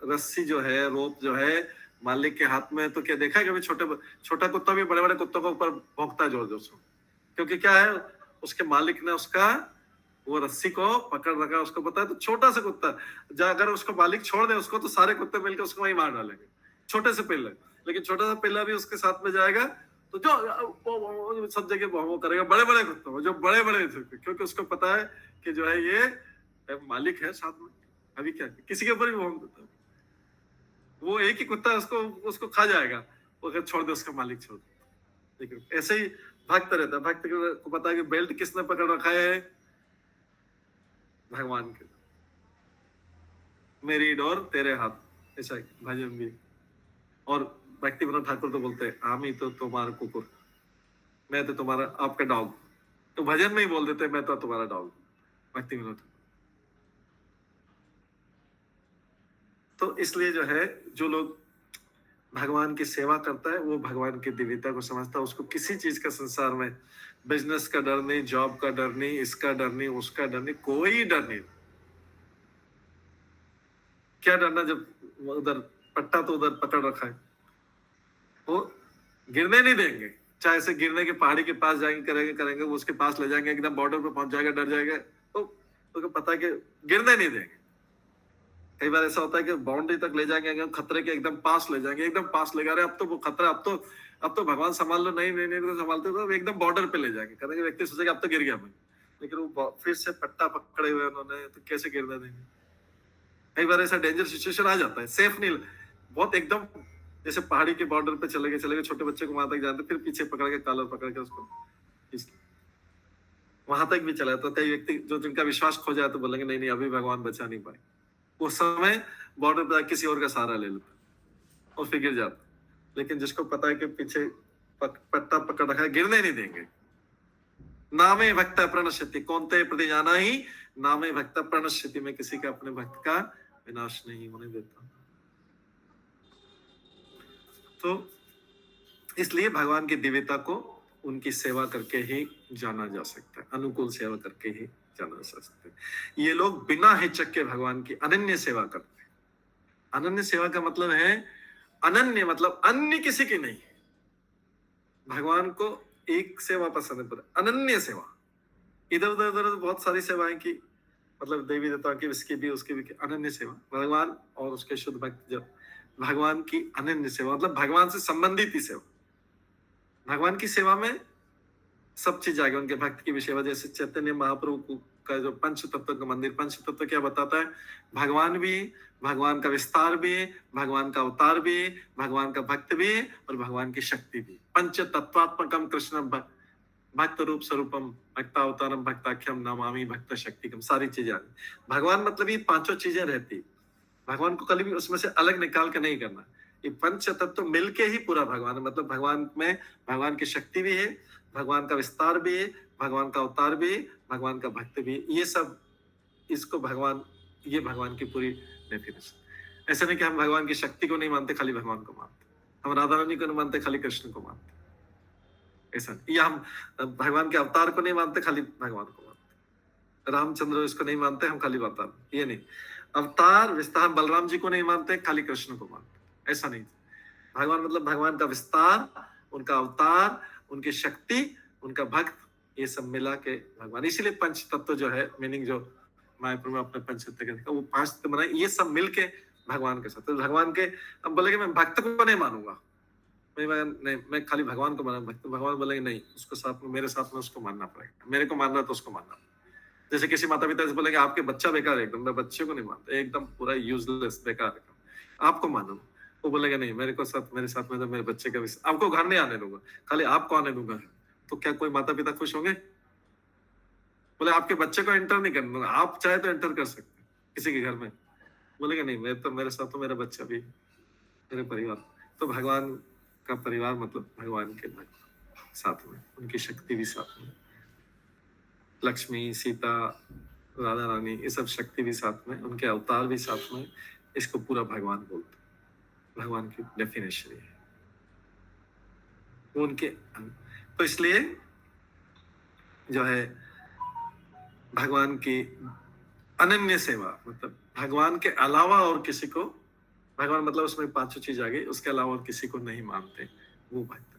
रस्सी जो है, रोप जो है मालिक के हाथ में, तो क्या देखा है कभी छोटा कुत्ता भी बड़े बड़े कुत्तों के ऊपर भौंकता है जोर जोर से, क्योंकि क्या है, उसके मालिक ने उसका वो रस्सी को पकड़ रखा, उसको पता है। तो छोटा सा कुत्ता अगर उसको मालिक छोड़ दे उसको, तो सारे कुत्ते मिलकर उसको वहीं मार डालेंगे, छोटे से पिल्ला। लेकिन छोटा सा पिल्ला भी उसके साथ में जाएगा तो जो सब जगह भौं करेगा, बड़े बड़े कुत्ते जो बड़े बड़े, क्योंकि उसको पता है कि जो है ये मालिक है साथ में, अभी क्या किसी के ऊपर भी भौं देता है, वो एक ही कुत्ता उसको खा जाएगा, वो अगर छोड़ दे उसका मालिक छोड़ दे। लेकिन ऐसे ही भक्त रहता है, भक्त को पता है कि बेल्ट किसने पकड़ रखा है, भगवान के, मेरी डोर तेरे हाथ, ऐसा भजन भी। और भक्ति विनोद ठाकुर तो बोलते हैं, आमी तो तुम्हारा कुकुर, मैं तो तुम्हारा आपका डॉग, तो भजन में ही बोल देते मैं तो तुम्हारा डॉग, भक्ति विनोद। तो इसलिए जो है, जो लोग भगवान की सेवा करता है वो भगवान की दिव्यता को समझता है, उसको किसी चीज का संसार में, बिजनेस का डर नहीं, जॉब का डर नहीं, इसका डर नहीं, उसका डर नहीं, कोई डर नहीं। क्या डरना जब उधर पट्टा तो उधर पकड़ रखा है, वो गिरने नहीं देंगे, चाहे से गिरने के पहाड़ी के पास जाएंगे करेंगे वो उसके पास ले जाएंगे, एकदम बॉर्डर पे पहुंच जाएगा, डर जाएगा, तो पता है कि गिरने नहीं देंगे। कई बार ऐसा होता है कि बाउंड्री तक ले जाएंगे, खतरे के एकदम पास ले जाएंगे, एकदम पास ले जा रहे, अब तो वो खतरा, अब तो भगवान संभाल लो, नहीं तो संभालते तो एकदम बॉर्डर पे ले जाएंगे, करेंगे, व्यक्ति सोचेगा अब तो गिर गया मैं, लेकिन वो फिर से पट्टा पकड़े हुए उन्होंने, तो कैसे गिरने देंगे। कई बार ऐसा डेंजर सिचुएशन आ जाता है, सेफ नहीं, बहुत एकदम जैसे पहाड़ी के बॉर्डर पे चले गए, छोटे बच्चे को वहां तक जानते, फिर पीछे पकड़ के कॉलर पकड़ के उसको वहां तक भी चला। तो कई व्यक्ति जो जिनका विश्वास खो जाए तो बोलेंगे नहीं अभी भगवान बचा नहीं पाए, उस समय बॉर्डर पर किसी और का सहारा ले लेता और फिर गिर जाता। लेकिन जिसको पता है कि पीछे पट्टा पकड़ रखा है, गिरने नहीं देंगे। नामे भक्त प्रणश्यति, कौनते प्रति जाना ही, नामे भक्त प्रणश्यति, में किसी का अपने भक्त का विनाश नहीं होने देता। तो इसलिए भगवान की दिव्यता को उनकी सेवा करके ही जाना जा सकता है, अनुकूल सेवा करके ही जाना जा सकता है। ये लोग बिना हिचक के भगवान की अनन्य सेवा करते हैं। अनन्य सेवा का मतलब है, अनन्य मतलब अन्य किसी की नहीं, भगवान को एक सेवा पसंद है, पर अनन्य सेवा। इधर उधर बहुत सारी सेवाएं की, मतलब देवी देवता की, इसकी भी उसकी भी, अनन्य सेवा भगवान और उसके शुद्ध भक्त, जब भगवान की अनन्य सेवा मतलब भगवान से संबंधित ही सेवा। भगवान की सेवा में सब चीज आ गई, उनके भक्त की भी सेवा। जैसे चैतन्य महाप्रभु का जो पंच तत्व का मंदिर, पंच तत्व क्या बताता है, भगवान भी, भगवान का विस्तार भी, भगवान का अवतार भी, भगवान का भक्त भी और भगवान की शक्ति भी। पंच तत्वात्मकम कृष्णम भक्त रूप स्वरूपम भक्तावतारम भक्ताख्यम नमामि भक्त शक्तिकम, सारी चीजें आ गई। भगवान मतलब ये पांचों चीजें रहती, भगवान को कभी भी उसमें से अलग निकाल के नहीं करना। ये पंच तत्व मिलके ही पूरा भगवान है, मतलब भगवान में भगवान की शक्ति भी है, भगवान का विस्तार भी है, भगवान का अवतार भी है, भगवान का भक्त भी है। ये सब, इसको भगवान, ये भगवान की पूरी डेफिनेशन। ऐसा नहीं कि हम भगवान की शक्ति को नहीं मानते, खाली भगवान को मानते, हम राधा रानी को नहीं मानते, खाली कृष्ण को मानते, ऐसा नहीं। या हम भगवान के अवतार को नहीं मानते, खाली भगवान को मानते, रामचंद्र इसको नहीं मानते, हम खाली अवतार, ये नहीं। अवतार विस्तार बलराम जी को नहीं मानते, खाली कृष्ण को मानते, ऐसा नहीं। भगवान मतलब भगवान का विस्तार, उनका अवतार, उनकी शक्ति, उनका भक्त, ये सब मिला के भगवान। इसीलिए पंच तत्व जो है मीनिंग जो मायापुर में अपने पंच तत्व का वो 5 तत्व बनाए, ये सब मिलके भगवान के साथ। तो भगवान के अब बोलेंगे मैं भक्त को नहीं मानूंगा, मैं खाली भगवान को माना, भक्त भगवान बोलेंगे नहीं, उसको साथ में मेरे साथ में उसको मानना पड़ेगा, मेरे को मानना तो उसको मानना। जैसे किसी माता पिता से बोलेंगे आपके बच्चा बेकार है एकदम, मैं बच्चे को नहीं मानता, एकदम पूरा यूजलेस बेकार है, आपको मानो। वो बोलेगा नहीं मेरे साथ में तो मेरे बच्चे का विषय, आपको घर नहीं आने दूंगा, खाली आपको आने दूंगा। तो क्या कोई माता पिता खुश होंगे? बोले आपके बच्चे को एंटर नहीं करने दूंगा, आप चाहे तो एंटर कर सकते किसी के घर में। बोलेगा नहीं मेरे साथ तो मेरा बच्चा भी, मेरे परिवार। तो भगवान का परिवार मतलब भगवान के साथ में, उनकी शक्ति भी साथ में, लक्ष्मी, सीता, राधा रानी, ये सब शक्ति भी साथ में, उनके अवतार भी साथ में, इसको पूरा भगवान बोलते। भगवान की डेफिनेशन है उनके। तो इसलिए जो है भगवान की अनन्य सेवा, मतलब भगवान के अलावा और किसी को, भगवान मतलब उसमें 5 चीज आ गई, उसके अलावा और किसी को नहीं मानते, वो भक्त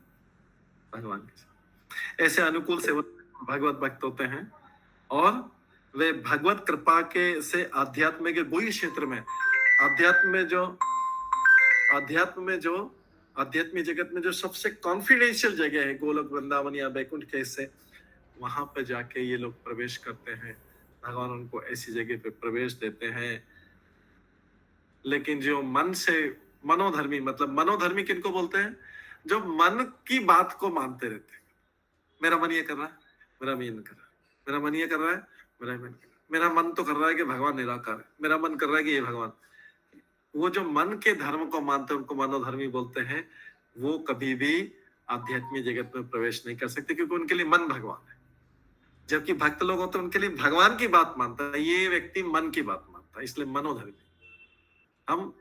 भगवान के साथ। ऐसे अनुकूल सेवक भगवत भक्त होते हैं, और वे भगवत कृपा के से आध्यात्म के वही क्षेत्र में, आध्यात्मिक जगत में जो सबसे कॉन्फिडेंशियल जगह है, गोलोक, वृंदावन या बैकुंठ कैसे, वहां पर जाके ये लोग प्रवेश करते हैं। भगवान उनको ऐसी जगह पे प्रवेश देते हैं। लेकिन जो मन से मनोधर्मी, मतलब मनोधर्मी किनको बोलते हैं? जो मन की बात को मानते रहते हैं। मेरा मन ये कर रहा है, मेरा मन ये कर रहा है, मेरा मन ये कर रहा है, मेरा मन तो कर रहा है कि भगवान निराकार है, मेरा मन कर रहा है कि ये भगवान। वो जो मन के धर्म को मानते हैं उनको मनोधर्मी बोलते हैं। वो कभी भी आध्यात्मिक जगत में प्रवेश नहीं कर सकते, क्योंकि उनके लिए मन भगवान है। जबकि भक्त लोग होते हैं उनके लिए भगवान की बात मानता है, ये व्यक्ति मन की बात मानता है, इसलिए मनोधर्मी। हम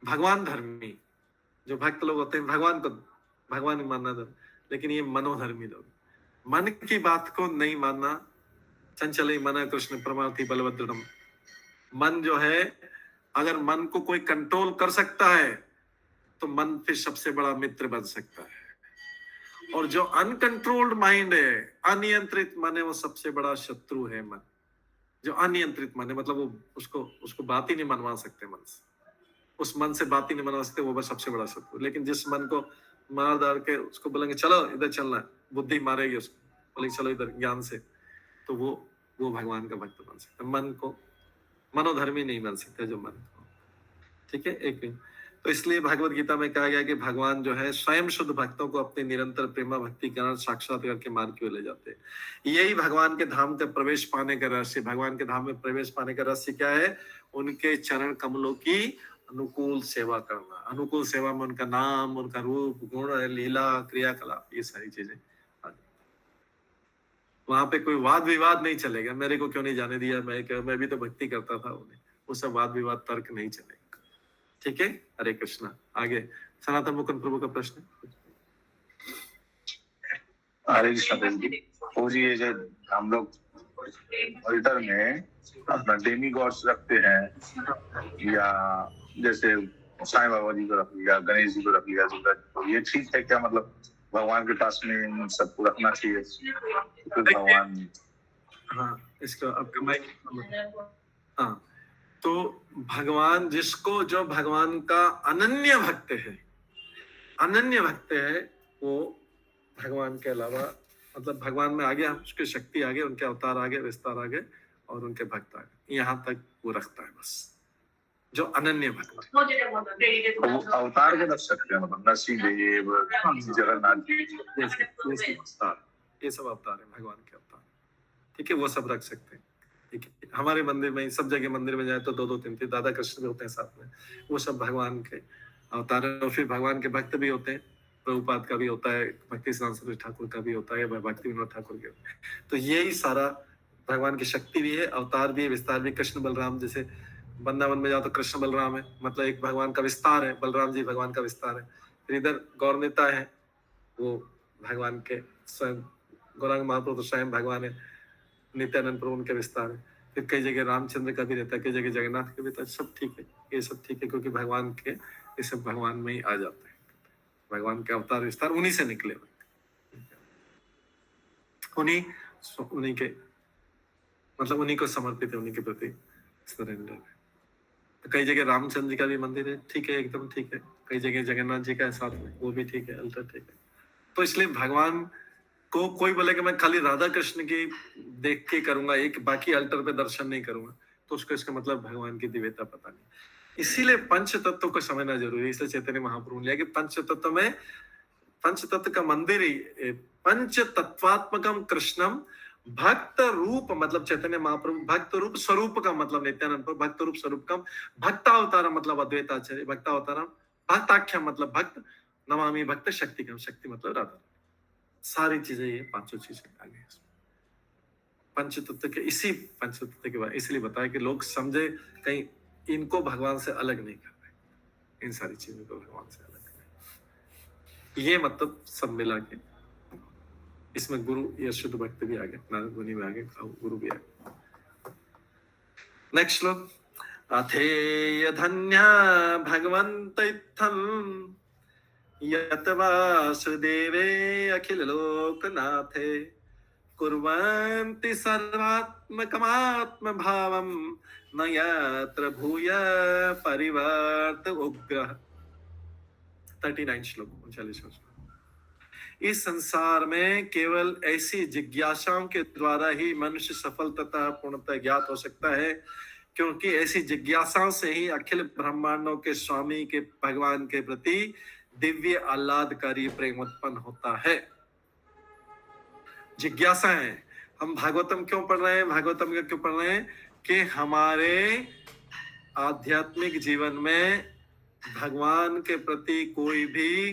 भगवान धर्मी जो भक्त लोग होते हैं, भगवान को भगवान मानना था, लेकिन ये मनोधर्मी लोग मन की बात को नहीं मानना। चंचल मन कृष्ण परमार्थी बलभद्रम। मन जो है, अगर मन को कोई कंट्रोल कर सकता है तो मन फिर सबसे बड़ा मित्र बन सकता है। और जो अनकंट्रोल्ड माइंड है, अनियंत्रित मन है, वो सबसे बड़ा शत्रु है। मन जो अनियंत्रित मन है, मतलब वो उसको बात ही नहीं मनवा सकते मन से, उस मन से बात ही नहीं मनवा सकते, वो बस सबसे बड़ा शत्रु। लेकिन जिस मन को मार डाल के उसको बोलेंगे चलो इधर चलना है, बुद्धि मारेगी उसको, बोलेंगे चलो इधर ज्ञान से, तो वो भगवान का भक्त बन सकता। मन को मनोधर्मी नहीं बन सकते जो मन को। ठीक है, एक मिनट। तो इसलिए भगवत गीता में कहा गया कि भगवान जो है स्वयं शुद्ध भक्तों को अपनी निरंतर प्रेमा भक्ति के कारण साक्षात करके मार्ग की ओर ले जाते हैं। यही भगवान के धाम का प्रवेश पाने का रहस्य। भगवान के धाम में प्रवेश पाने का रहस्य क्या है? उनके चरण कमलों की अनुकूल सेवा करना। अनुकूल सेवा में उनका नाम, उनका रूप, गुण, लीला, क्रियाकलाप, ये सारी चीजें। वहां पे कोई वाद विवाद नहीं चलेगा, मेरे को क्यों नहीं जाने दिया, मैं भी तो भक्ति करता था, उन्हें वो सब वाद विवाद तर्क नहीं चलेगा। ठीक है, हरे कृष्णा। आगे सनातन मुकुंद प्रभु का प्रश्न। हरे कृष्णा प्रभु जी, ये जो हम लोग अल्टर में अपना डेमी गॉड्स रखते हैं, या जैसे साईं बाबा जी को रख लिया, गणेश जी को रख लिया, तो ये ठीक है क्या? मतलब भगवान के पास में इन सबको रखना चाहिए तो भगवान। हाँ, इसका आपका माइक। हाँ, तो भगवान जिसको, जो भगवान का अनन्य भक्त है, वो भगवान के अलावा, मतलब भगवान में आ गया, उसकी शक्ति आ गई, उनके अवतार आ गए, विस्तार आ गए, और उनके भक्त आ गए, यहाँ तक वो रखता है बस, जो अनन्य भक्त। वो अवतार के रख सकते हैं, मतलब नरसिंहदेव, जगन्नाथ, ये सब अवतार है भगवान के अवतार। ठीक है, वो सब रख सकते हैं। ठीक है, हमारे मंदिर में, सब जगह मंदिर में जाए तो 2-2, 3-3 दादा कृष्ण भी होते हैं साथ में, वो सब भगवान के अवतार है। और फिर भगवान के भक्त भी होते हैं, प्रभुपाद का भी होता है, भक्ति सिद्धांत सरस्वती ठाकुर का भी होता है, भक्ति विनोद ठाकुर के। तो यही सारा भगवान की शक्ति भी है, अवतार भी है, विस्तार भी। कृष्ण बलराम, जैसे वृंदावन में जाओ तो कृष्ण बलराम है, मतलब एक भगवान का विस्तार है, बलराम जी भगवान का विस्तार है। फिर इधर गौरनेता है, वो भगवान के स्वयं, गौरांग महाप्रभु तो स्वयं भगवान है। नित्यानंद प्रभु उनका विस्तार है, फिर कई जगह रामचंद्र का भी रहता है, कई जगह जगन्नाथ का भी रहता है। सब ठीक है, ये सब ठीक है, क्योंकि भगवान के ये सब भगवान में ही आ जाते हैं। भगवान के अवतार विस्तार उन्हीं से निकले हुए, उन्हीं के मतलब उन्हीं को समर्पित है, उन्हीं के प्रति सरेंडर है। तो कई जगह रामचंद्र जी का भी मंदिर है, ठीक है, एकदम ठीक है। कई जगह जगन्नाथ जी का है साथ में, वो भी ठीक है, अल्टर ठीक है। तो इसलिए भगवान को कोई बोले कि मैं खाली राधा कृष्ण की देख के करूंगा, एक बाकी अल्टर पे दर्शन नहीं करूंगा, तो उसको इसका मतलब भगवान की दिव्यता पता नहीं। इसीलिए पंच तत्व को समझना जरूरी है। इसलिए चैतन्य महाप्रभु ने लिया कि पंच तत्व में, पंच तत्व का मंदिर ही पंच तत्वात्मकम कृष्णम भक्त रूप, मतलब चैतन्य महाप्रभु भक्त रूप, स्वरूप का मतलब नित्यानंद प्रभु भक्त रूप स्वरूप का, भक्तावतार मतलब अद्वैताचार्य, भक्तावतारम, भक्ताख्यम मतलब भक्त, नमामि भक्त शक्तिकम, शक्ति मतलब राधा। सारी चीजें ये पांचों चीजें आगे पंचतत्व के, इसी पंचतत्व के बाद इसलिए बताया कि लोग समझे कहीं इनको भगवान से अलग नहीं कर रहे, इन सारी चीजों को भगवान से अलग कर रहे। ये मतलब सब मिला के इसमें गुरु या शुद्ध भक्त भी आ गए, नारद मुनि भी आ गए, गुरु भी आ गए। नेक्स्ट श्लोक, अथेय धन्य भगवंत इत्थम यत वासुदेवे अखिल लोकनाथे कुर्वन्ति सर्वात्मकमात्म भावम न यत्र भूय परिवर्त उग्रः। 39 श्लोक, 39 श्लोक। इस संसार में केवल ऐसी जिज्ञासाओं के द्वारा ही मनुष्य सफल तथा पूर्णतः ज्ञात हो सकता है, क्योंकि ऐसी जिज्ञासाओं से ही अखिल ब्रह्मांडों के स्वामी के भगवान के प्रति दिव्य आह्लादकारी प्रेम उत्पन्न होता है। जिज्ञासा है। हम भागवतम क्यों पढ़ रहे हैं? भागवतम क्यों पढ़ रहे हैं? कि हमारे आध्यात्मिक जीवन में भगवान के प्रति कोई भी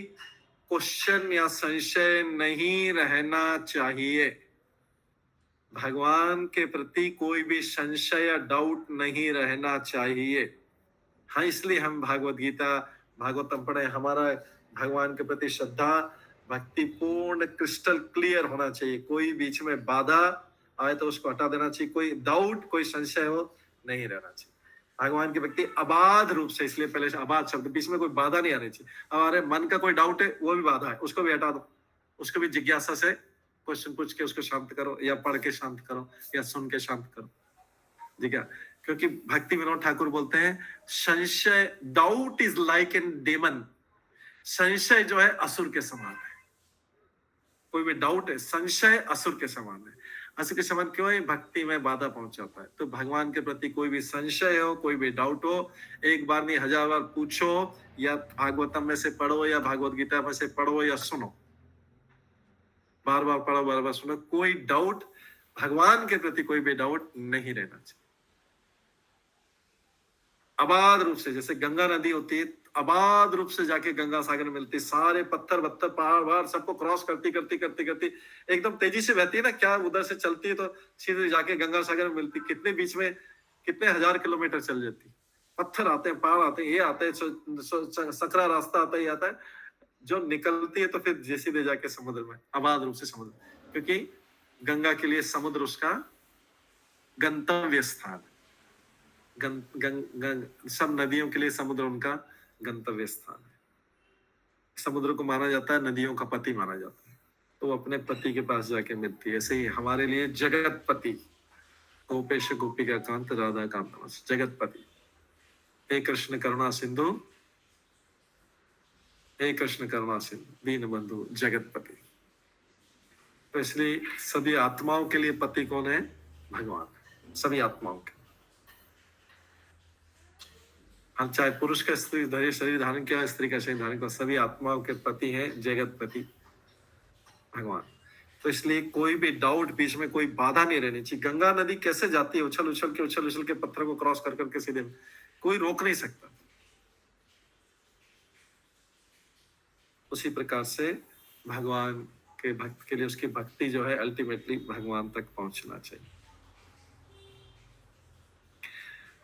क्वेश्चन या संशय नहीं रहना चाहिए। भगवान के प्रति कोई भी संशय या डाउट नहीं रहना चाहिए। हाँ, इसलिए हम भागवत गीता भागवतम पढ़े। हमारा भगवान के प्रति श्रद्धा भक्ति पूर्ण क्रिस्टल क्लियर होना चाहिए। कोई बीच में बाधा आए तो उसको हटा देना चाहिए। कोई डाउट कोई संशय हो नहीं रहना चाहिए। भगवान की भक्ति अबाध रूप से, इसलिए पहले अबाध शब्द, बीच में कोई बाधा नहीं आनी चाहिए। हमारे मन का कोई डाउट है, वो भी बाधा है, उसको भी हटा दो। उसको भी जिज्ञासा से क्वेश्चन पूछ के उसको शांत करो, या पढ़ के शांत करो, या सुन के शांत करो। ठीक है, क्योंकि भक्ति विनोद ठाकुर बोलते हैं संशय, doubt is like a demon. संशय जो है असुर के समान है। कोई भी डाउट है, संशय असुर के समान है। असुर के समान क्यों है? भक्ति में बाधा पहुंचाता है। तो भगवान के प्रति कोई भी संशय हो, कोई भी डाउट हो, एक बार नहीं 1000 बार पूछो, या भागवतम में से पढ़ो, या भागवत गीता में से पढ़ो, या सुनो, बार बार पढ़ो, बार बार सुनो। कोई डाउट, भगवान के प्रति कोई भी डाउट नहीं रहना चाहिए। अबाध रूप से, जैसे गंगा नदी होती है, अबाध रूप से जाके गंगा सागर में मिलती, सारे पत्थर वत्थर पहाड़ वहाड़ सबको क्रॉस करती करती करती करती एकदम तेजी से बहती है ना। क्या उधर से चलती है तो सीधे जाके गंगा सागर में मिलती। कितने बीच में कितने 1000 किलोमीटर चल जाती। पत्थर आते हैं, पहाड़ आते हैं, ये आते हैं, सकरा रास्ता आता ही आता है, जो निकलती है तो फिर सीधे जाके समुद्र में, अबाध रूप से समुद्र, क्योंकि गंगा के लिए समुद्र उसका गंतव्य स्थान। सब नदियों के लिए समुद्र उनका गंतव्य स्थान है। समुद्र को माना जाता है नदियों का पति माना जाता है, तो वो अपने पति के पास जाके मिलती है। ऐसे ही हमारे लिए जगत पति, गोपेश गोपिका कांत राधा कांत, जगत पति, हे कृष्ण करुणा सिंधु, हे कृष्ण करुणा सिंधु, दीन बंधु, जगत पति। तो इसलिए सभी आत्माओं के लिए पति कौन है? भगवान, सभी आत्माओं के। हम चाहे पुरुष का स्त्री शरीर धारण किया, स्त्री का शरीर धारण किया, सभी आत्माओं के पति हैं जगत पति भगवान। तो इसलिए कोई भी डाउट, बीच में कोई बाधा नहीं रहनी चाहिए। गंगा नदी कैसे जाती है? उछल उछल के पत्थर को क्रॉस कर करके सीधे, कोई रोक नहीं सकता। उसी प्रकार से भगवान के भक्त के लिए उसकी भक्ति जो है अल्टीमेटली भगवान तक पहुंचना चाहिए।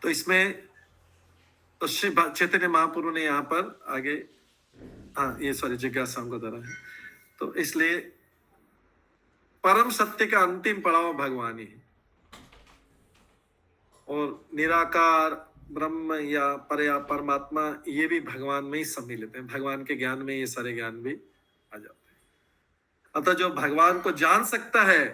तो इसमें तो श्री चैतन्य महाप्रभु ने यहाँ पर आगे, ये सारी जिज्ञासाओं को धरा है। तो इसलिए परम सत्य का अंतिम पड़ाव भगवान ही है। और निराकार ब्रह्म या परमात्मा ये भी भगवान में ही सम्मिलित है। भगवान के ज्ञान में ये सारे ज्ञान भी आ जाते हैं। अतः जो भगवान को जान सकता है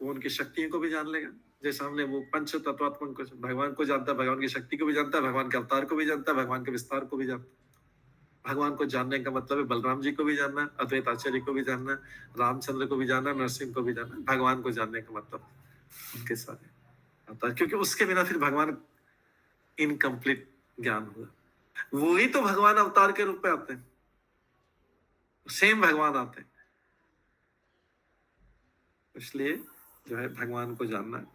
वो उनकी शक्तियों को भी जान लेगा। जैसे हमने वो पंच तत्वात्मा को, भगवान को जानता है, भगवान की शक्ति को भी जानता है, भगवान के अवतार को भी जानता है, भगवान के विस्तार को भी जानता है। भगवान को जानने का मतलब है बलराम जी को भी जानना, अद्वैत आचार्य को भी जानना, रामचंद्र को भी जानना, नरसिंह को भी जानना। भगवान को जानने का मतलब उनके सारे अवतार, क्योंकि उसके बिना फिर भगवान इनकम्प्लीट ज्ञान होगा। वो ही तो भगवान अवतार के रूप में आते हैं, सेम भगवान आते हैं। इसलिए जो है भगवान को जानना,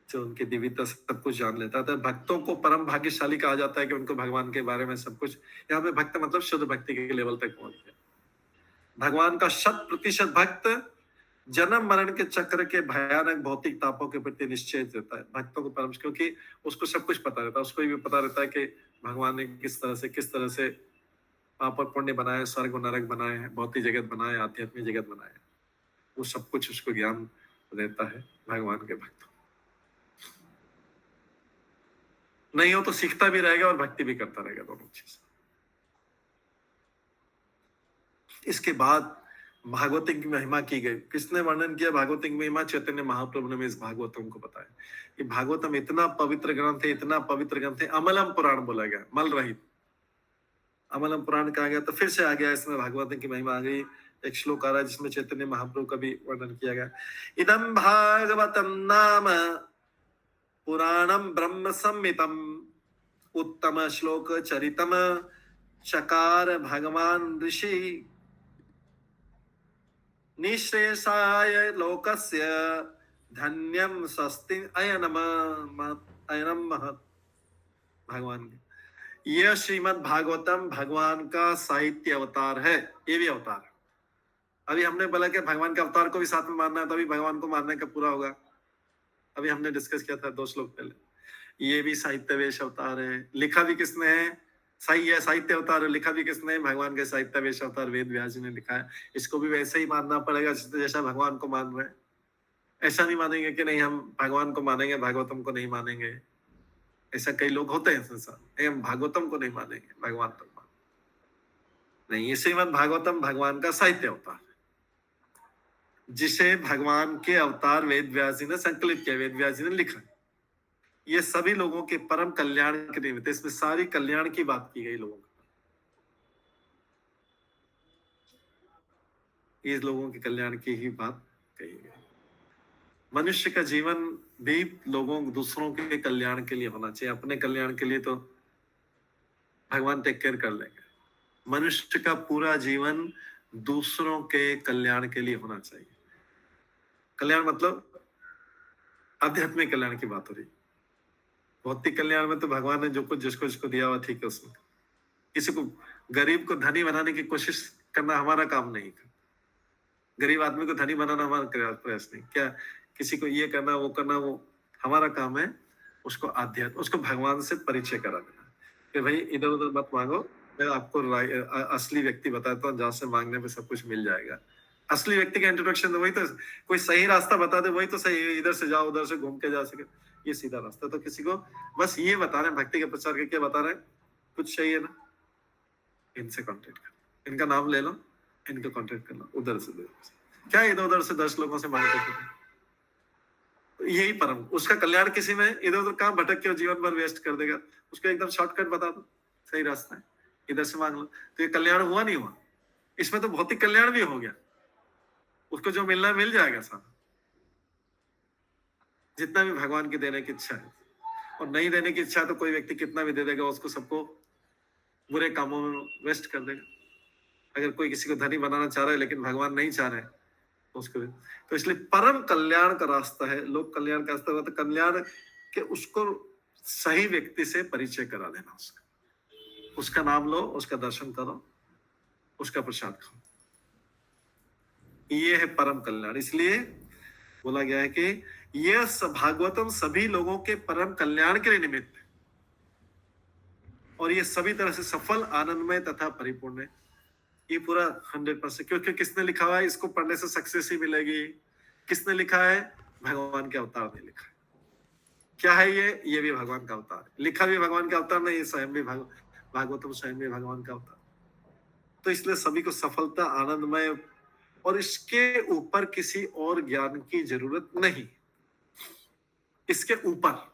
जो उनकी दिव्यता सब कुछ जान लेता है। भक्तों को परम भाग्यशाली कहा जाता है कि उनको भगवान के बारे में सब कुछ, यहाँ पे भक्त मतलब शुद्ध भक्ति के लेवल तक पहुंच गया। भगवान का 100% भक्त जन्म मरण के चक्र के भयानक भौतिक तापों के प्रति निश्चय रहता है। भक्तों को परम, क्योंकि उसको सब कुछ पता रहता है, उसको भी पता रहता है कि भगवान ने किस तरह से पाप और पुण्य बनाए, स्वर्ग और नरक बनाए हैं, भौतिक जगत बनाए, आध्यात्मिक जगत बनाए, वो सब कुछ उसको ज्ञान रहता है भगवान के भक्तों। नहीं हो तो सीखता भी रहेगा और भक्ति भी करता रहेगा, दोनों चीज। इसके बाद भागवतम की महिमा की गई। किसने वर्णन किया भागवतम की महिमा? चैतन्य महाप्रभु ने इस भागवतम को बताया कि भागवतम इतना पवित्र ग्रंथ है, इतना पवित्र ग्रंथ है। अमलम पुराण बोला गया, मल रहित अमलम पुराण कहा गया। तो फिर से आ गया इसमें भागवतम की महिमा आ गई। एक श्लोक आ रहा है जिसमें चैतन्य महाप्रभु का भी वर्णन किया गया। इदम भागवतम नाम पुराणम ब्रह्म संहितम उत्तम श्लोक चरितम चकार भगवान ऋषि निःश्रेषाय लोकस्य धन्यम स्वस्ति अयनम महत्। भगवान यह श्रीमद् भागवतम भगवान का साहित्य अवतार है। ये भी अवतार, अभी हमने बोला कि भगवान के अवतार को भी साथ में मानना है, तभी भगवान को मानने का पूरा होगा। अभी हमने डिस्कस किया था 2 श्लोक पहले। ये भी साहित्य वेश अवतार है। लिखा भी किसने है? सही है, साहित्य अवतार है। लिखा भी किसने? भगवान के साहित्य वेश अवतार वेद व्यास जी ने लिखा है। इसको भी वैसे ही मानना पड़ेगा जैसा भगवान को मान रहे हैं। ऐसा नहीं मानेंगे कि नहीं हम भगवान को मानेंगे, भागवतम को नहीं मानेंगे। ऐसा कई लोग होते हैं संसार, हम भागवतम को नहीं मानेंगे, भगवान तो मान नहीं। ये श्रीमद् भागवतम भगवान का साहित्य अवतार है, जिसे भगवान के अवतार वेद व्यास जी ने संकलित किया, वेद व्यास जी ने लिखा। ये सभी लोगों के परम कल्याण के निमित्त, इसमें सारी कल्याण की बात की गई। लोगों का, ये लोगों के कल्याण की ही बात कही गई। मनुष्य का जीवन भी लोगों दूसरों के कल्याण के लिए होना चाहिए। अपने कल्याण के लिए तो भगवान टेक केयर कर लेंगे। मनुष्य का पूरा जीवन दूसरों के कल्याण के लिए होना चाहिए। कल्याण मतलब आध्यात्मिक कल्याण की बात हो रही। भौतिक कल्याण में तो भगवान ने जो कुछ जिसको दिया हुआ ठीक है, उसमें किसी को गरीब को धनी बनाने की कोशिश करना हमारा काम नहीं। गरीब आदमी को धनी बनाना हमारा प्रयास नहीं। क्या किसी को ये करना वो करना, वो हमारा काम है। उसको उसको भगवान से परिचय करा देना कि भाई इधर उधर मत मांगो, मैं आपको असली व्यक्ति बताता हूँ जहाँ से मांगने पे सब कुछ मिल जाएगा। असली व्यक्ति का इंट्रोडक्शन, वही तो कोई सही रास्ता बता दे, वही तो सही। इधर से जाओ, उधर से घूम के जा सके, ये सीधा रास्ता। तो किसी को बस ये बता रहे हैं, भक्ति के प्रचार के क्या बता रहे हैं, कुछ चाहिए ना, इनसे कॉन्टेक्ट कर, इनका नाम ले लो, इनको कॉन्टेक्ट कर लो, उधर से क्या इधर उधर से 10 लोगों से मांगते। यही परम, उसका कल्याण किसी में इधर उधर कहाँ भटक के जीवन भर वेस्ट कर देगा। उसको एकदम शॉर्टकट बता दो, सही रास्ता है, इधर से मांग लो। तो ये कल्याण हुआ नहीं हुआ? इसमें तो भौतिक कल्याण भी हो गया। उसको जो मिलना है मिल जाएगा सारा, जितना भी भगवान की देने की इच्छा है। और नहीं देने की इच्छा तो कोई व्यक्ति कितना भी दे देगा, उसको सबको बुरे कामों में वेस्ट कर देगा। अगर कोई किसी को धनी बनाना चाह रहा है लेकिन भगवान नहीं चाह रहे उसको, तो इसलिए परम कल्याण का रास्ता है, लोक कल्याण का रास्ता। तो कल्याण के उसको सही व्यक्ति से परिचय करा देना, उसका नाम लो, उसका दर्शन करो, उसका प्रसाद खाओ। ये है परम कल्याण। इसलिए बोला गया है कि यह भागवतम सभी लोगों के परम कल्याण के लिए निमित्त है, और ये सभी तरह से सफल, आनंदमय तथा परिपूर्ण है। ये पूरा 100%, क्योंकि किसने लिखा हुआ है? इसको पढ़ने से सक्सेस ही मिलेगी। किसने लिखा है? भगवान के अवतार ने लिखा है। क्या है ये भी भगवान का अवतार, लिखा भी भगवान का अवतार नहीं, स्वयं भी भागवतम स्वयं भी भगवान का अवतार। तो इसलिए सभी को सफलता, आनंदमय, और इसके ऊपर किसी और ज्ञान की जरूरत नहीं। इसके ऊपर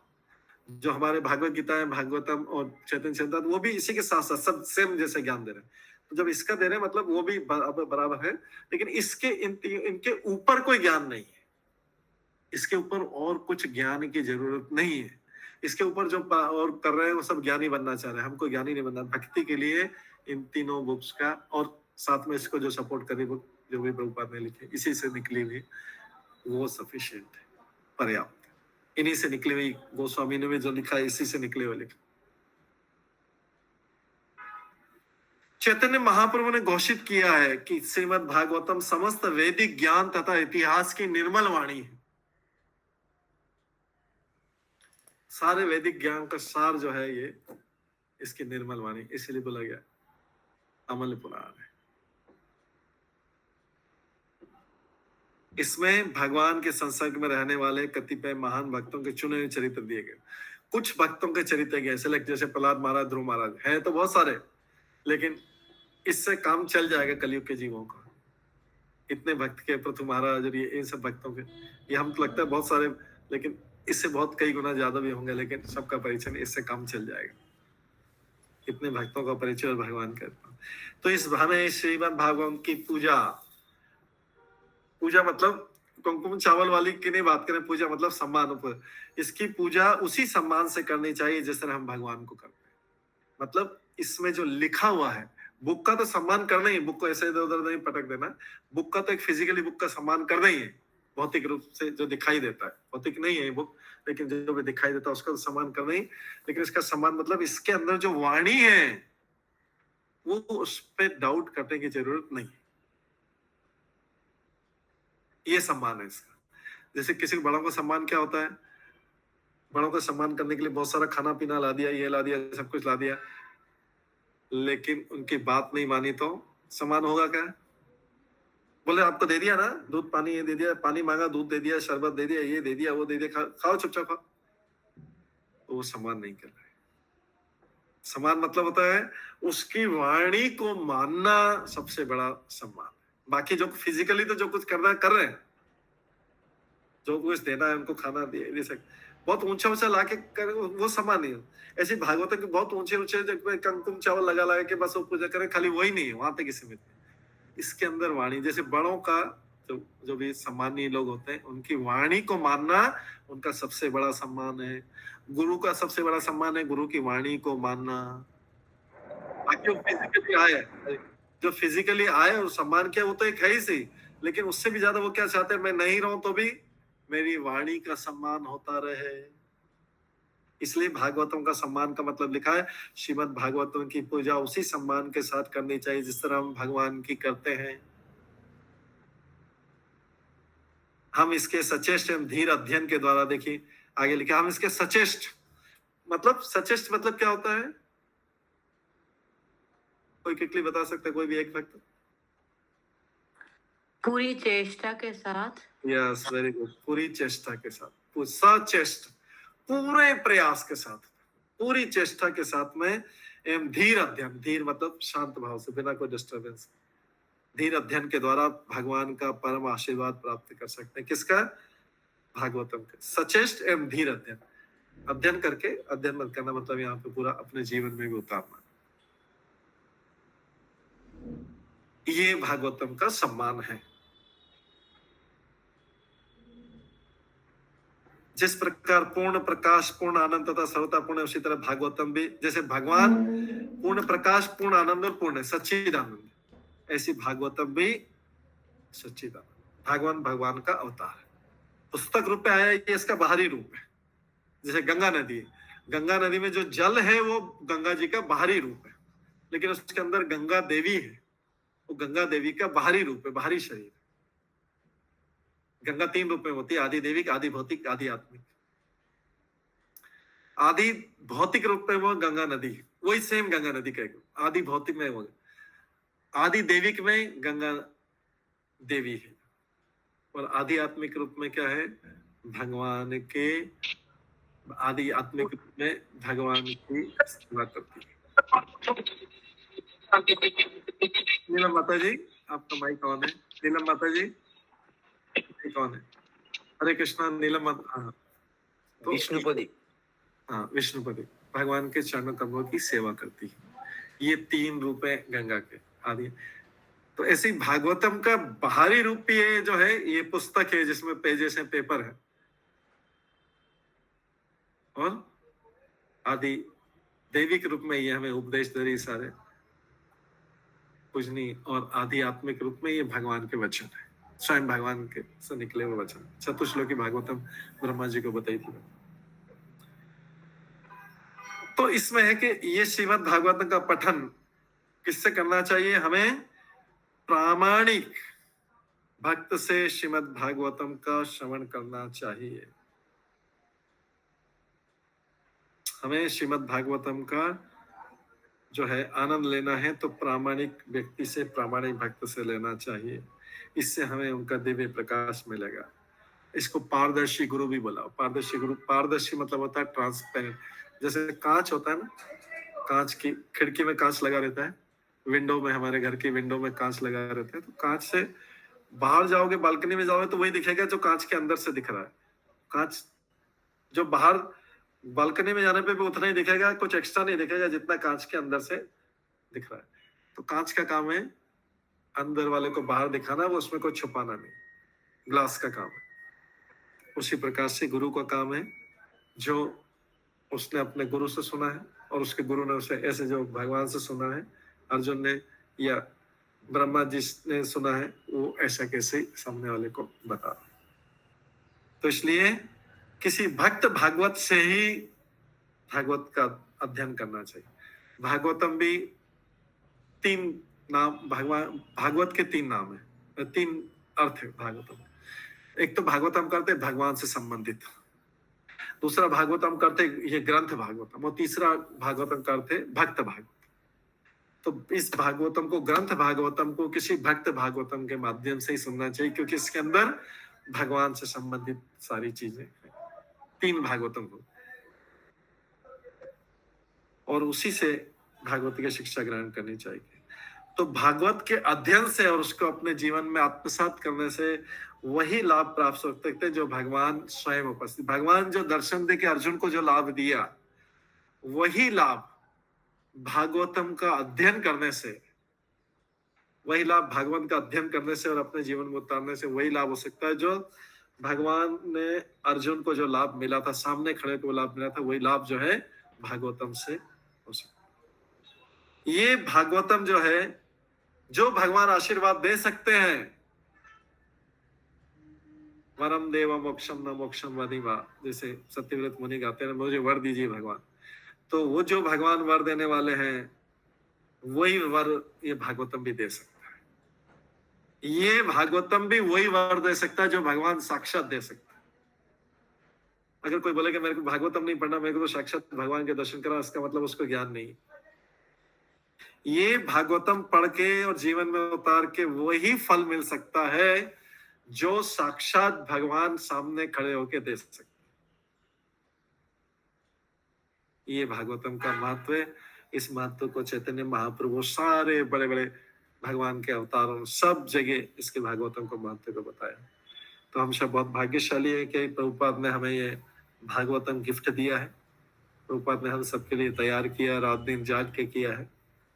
जो हमारे भागवत गीता है, भागवतम और चैतन्य चरितामृत, वो भी इसी के साथ साथ सब सेम जैसे ज्ञान दे रहे हैं। तो जब इसका दे रहे हैं मतलब वो भी बराबर है, लेकिन इसके इनके ऊपर कोई ज्ञान नहीं है। इसके ऊपर और कुछ ज्ञान की जरूरत नहीं है। इसके ऊपर जो और कर रहे हैं वो सब ज्ञानी बनना चाह रहे हैं, हमको ज्ञानी नहीं बनना। भक्ति के लिए इन तीनों बुक्स का, और साथ में इसको जो सपोर्ट करी बुक जो भी प्रभुपाद ने लिखी, इसी से निकली हुई, वो सफिशिएंट है, पर्याप्त। इन्हीं से निकली हुई, गोस्वामी ने भी जो लिखा है इसी से निकले हुए लिखा। चैतन्य महाप्रभु ने घोषित किया है कि श्रीमद् भागवतम समस्त वैदिक ज्ञान तथा इतिहास की निर्मल वाणी है। सारे वैदिक ज्ञान का सार जो है ये इसकी निर्मल वाणी, इसलिए बोला गया अमल पुराण है। इसमें भगवान के संसर्ग में रहने वाले कतिपय महान भक्तों के चुने हुए चरित्र दिए गए। कुछ भक्तों के चरित्र गए सेलेक्ट, जैसे प्रहलाद महाराज, ध्रुव महाराज, हैं तो बहुत सारे, लेकिन इससे काम चल जाएगा कलयुग के जीवों का। इतने भक्त के, पृथु महाराज और ये इन सब भक्तों के, ये हमको लगता है बहुत सारे, लेकिन इससे बहुत कई गुना ज्यादा भी होंगे, लेकिन सबका परिचय नहीं, इससे काम चल जाएगा। इतने भक्तों का परिचय और भगवान का। तो इस बहाने श्रीमद् भागवत की पूजा मतलब कुमकुम चावल वाली की नहीं बात करें, पूजा मतलब सम्मान ऊपर। इसकी पूजा उसी सम्मान से करनी चाहिए जिस तरह हम भगवान को करते हैं। मतलब इसमें जो लिखा हुआ है, बुक का तो सम्मान करना ही, बुक को ऐसे इधर उधर नहीं पटक देना। बुक का तो एक फिजिकली बुक का सम्मान करना ही है, भौतिक रूप से जो दिखाई देता है, भौतिक नहीं है बुक, लेकिन जो भी दिखाई देता है उसका तो सम्मान करना ही। लेकिन इसका सम्मान मतलब इसके अंदर जो वाणी है वो उस पर डाउट करने की जरूरत नहीं, ये सम्मान है इसका। जैसे किसी बड़ों का सम्मान क्या होता है, बड़ों का सम्मान करने के लिए बहुत सारा खाना पीना ला दिया, ये ला दिया, सब कुछ ला दिया, लेकिन उनकी बात नहीं मानी तो सम्मान होगा क्या? बोले आपको दे दिया ना दूध पानी, ये दे दिया, पानी मांगा दूध दे दिया, शरबत दे दिया, ये दे दिया, वो दे दिया, खाओ चुपचाप खाओ, तो वो सम्मान नहीं कर रहे। सम्मान मतलब होता है उसकी वाणी को मानना सबसे बड़ा सम्मान। बाकी जो फिजिकली तो जो कुछ करना है कर रहे हैं, जो कुछ देना है उनको खाना दे सकते, बहुत ऊंचा ऊंचा लाके करे वो सम्मान नहीं है। ऐसे भागवत के बहुत ऊंचे ऊंचे कुमकुम चावल लगा के बस वो पूजा करे, खाली वही नहीं है, वहां तक सीमित। इसके अंदर वाणी, जैसे बड़ों का जो भी सम्मानीय लोग होते हैं उनकी वाणी को मानना उनका सबसे बड़ा सम्मान है। गुरु का सबसे बड़ा सम्मान है गुरु की वाणी को मानना। बाकी जो फिजिकली आए और सम्मान किया वो तो एक है ही सही, लेकिन उससे भी ज्यादा वो क्या चाहते हैं, मैं नहीं रहूं तो भी मेरी वाणी का सम्मान होता रहे। इसलिए भागवतम का सम्मान का मतलब लिखा है, श्रीमद् भागवतम की पूजा उसी सम्मान के साथ करनी चाहिए जिस तरह हम भगवान की करते हैं। हम इसके सचेष्ट एवं धीर अध्ययन के द्वारा, देखिए आगे लिखा, हम इसके सचेष्ट मतलब क्या होता है? कोई क्विकली बता सकता है, कोई भी एक वक्त? पूरी चेष्टा के साथ। Yes, very good. पूरी चेष्टा के साथ, सचेष्ट, पूरे प्रयास के साथ, पूरी चेष्टा के साथ में एवं धीर अध्ययन, धीर मतलब शांत भाव से, बिना कोई डिस्टर्बेंस, धीर अध्ययन के द्वारा भगवान का परम आशीर्वाद प्राप्त कर सकते हैं। किसका? भागवतम का। सचेष्ट एवं धीर अध्ययन, अध्ययन करके, अध्ययन मत करना मतलब यहाँ पे पूरा अपने जीवन में भी उतारना, ये भागवतम का सम्मान है। जिस प्रकार पूर्ण प्रकाश, पूर्ण आनंद तथा सर्वता पूर्ण, उसी तरह भागवतम भी, जैसे भगवान पूर्ण प्रकाश, पूर्ण आनंद और पूर्ण सच्चिदानंद, ऐसी भागवतम भी सच्चिदानंद। भगवान का अवतार है, पुस्तक रूप में आया, ये इसका बाहरी रूप है। जैसे गंगा नदी, गंगा नदी में जो जल है वो गंगा जी का बाहरी रूप है, लेकिन उसके अंदर गंगा देवी है, वो गंगा देवी का बाहरी रूप है, बाहरी शरीर। गंगा 3 रूप में होती है, आदि देविक, आदि भौतिक, आदि आत्मिक। आदि भौतिक रूप में वो गंगा नदी, वही सेम गंगा नदी का, आदि भौतिक में वो, आदि देविक में गंगा देवी है, और आदि आत्मिक रूप में क्या है? भगवान के आदि आत्मिक रूप में भगवान की सेवा करती है। नीलम माता जी, आपका माइक ऑन है। नीलम माता जी कौन है? हरे कृष्णा। नीलम माता, हाँ, तो विष्णुपदी, हाँ विष्णुपदी भगवान के चरण कमलों की सेवा करती है। ये 3 रूप है गंगा के आदि। तो ऐसे ही भागवतम का बाहरी रूप ये जो है, ये पुस्तक है जिसमें पेजेस हैं, पेपर है, और आदि दैविक रूप में ये हमें उपदेश दे रही सारे पूजनी, और आध्यात्मिक रूप में ये भगवान के वचन है, स्वयं भगवान के से निकले हुए वचन। चतुश्लोकी भागवतम ब्रह्मा जी को बताई थी। तो इसमें है कि ये श्रीमद् भागवत का पठन किससे करना चाहिए? हमें प्रामाणिक भक्त से श्रीमद् भागवतम का श्रवण करना चाहिए। हमें श्रीमद् भागवतम का जो है आनंद लेना है तो प्रामाणिक व्यक्ति से, प्रामाणिक भक्त से लेना चाहिए। इससे हमें उनका दिव्य प्रकाश मिलेगा। इसको पारदर्शी गुरु भी बोला। पारदर्शी गुरु, पारदर्शी मतलब होता है ट्रांसपेरेंट। जैसे कांच होता है ना, कांच की खिड़की में कांच लगा रहता है, विंडो में, हमारे घर की विंडो में कांच लगा रहता है, तो कांच से बाहर जाओगे, बालकनी में जाओगे तो वही दिखेगा जो कांच के अंदर से दिख रहा है। कांच जो बाहर बालकनी में जाने पे भी उतना ही दिखेगा, कुछ एक्स्ट्रा नहीं दिखेगा जितना कांच के अंदर से दिख रहा है। तो कांच का काम है अंदर वाले को बाहर दिखाना, वो उसमें कोई छुपाना नहीं, ग्लास का काम है। उसी प्रकार से गुरु का काम है, जो उसने अपने गुरु से सुना है और उसके गुरु ने उसे ऐसे जो भगवान से सुना है, अर्जुन ने या ब्रह्मा जी ने सुना है, वो ऐसा कैसे सामने वाले को बता। तो इसलिए किसी भक्त भागवत से ही भागवत का अध्ययन करना चाहिए। भागवतम भी 3 नाम, भगवान भागवत के 3 नाम है, 3 अर्थ है भागवतम। एक तो भागवतम करते भगवान से संबंधित, दूसरा भागवतम करते ये ग्रंथ भागवतम, और तीसरा भागवतम करते भक्त भागवतम। तो इस भागवतम को, ग्रंथ भागवतम को किसी भक्त भागवतम के माध्यम से ही सुनना चाहिए, क्योंकि इसके अंदर भगवान से संबंधित सारी चीजें हैं। 3 भागवतम को, और उसी से भागवत की शिक्षा ग्रहण करनी चाहिए। तो भागवत के अध्ययन से और उसको अपने जीवन में आत्मसात करने से वही लाभ प्राप्त हो सकते हैं जो भगवान स्वयं उपस्थित, भगवान जो दर्शन दे के अर्जुन को जो लाभ दिया, वही लाभ भागवतम का अध्ययन करने से, वही लाभ भागवत का अध्ययन करने से और अपने जीवन में उतारने से वही लाभ हो सकता है जो भगवान ने अर्जुन को जो लाभ मिला था, सामने खड़े को लाभ मिला था, वही लाभ जो है भागवतम से हो सकता है। ये भागवतम जो है, जो भगवान आशीर्वाद दे सकते हैं, वरम देव मोक्षम न मोक्षम वदिवा, जैसे सत्यव्रत मुनि गाते हैं, मुझे वर दीजिए भगवान। तो वो जो भगवान वर देने वाले हैं, वही वर ये भागवतम भी दे सकता है। ये भागवतम भी वही वर दे सकता है जो भगवान साक्षात दे सकता है। अगर कोई बोले कि मेरे को भागवतम नहीं पढ़ना, मेरे को तो साक्षात भगवान के दर्शन करा, इसका मतलब उसको ज्ञान नहीं। ये भागवतम पढ़ के और जीवन में उतार के वही फल मिल सकता है जो साक्षात भगवान सामने खड़े होके दे सकते। ये भागवतम का महत्व है। इस महत्व को चैतन्य महाप्रभु सारे बड़े बड़े भगवान के अवतारों सब जगह इसके भागवतम को महत्व को बताया। तो हम सब बहुत भाग्यशाली है कि प्रभुपाद ने हमें ये भागवतम गिफ्ट दिया है। प्रभुपाद ने हम सबके लिए तैयार किया, रात दिन जाग के किया है,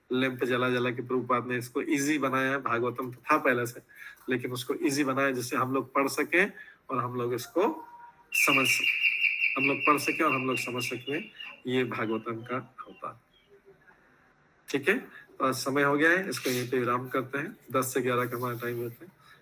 लैंप जला जला के प्रभुपाद ने इसको इजी बनाया है। भागवतम तो था पहले से, लेकिन उसको इजी बनाया जिससे हम लोग पढ़ सके और हम लोग इसको समझ सके, हम लोग पढ़ सके और हम लोग समझ सके। ये भागवतम का अवतार। ठीक है, तो आज समय हो गया है, इसको यहीं पे विराम करते हैं। 10 से 11 का हमारा टाइम होता है।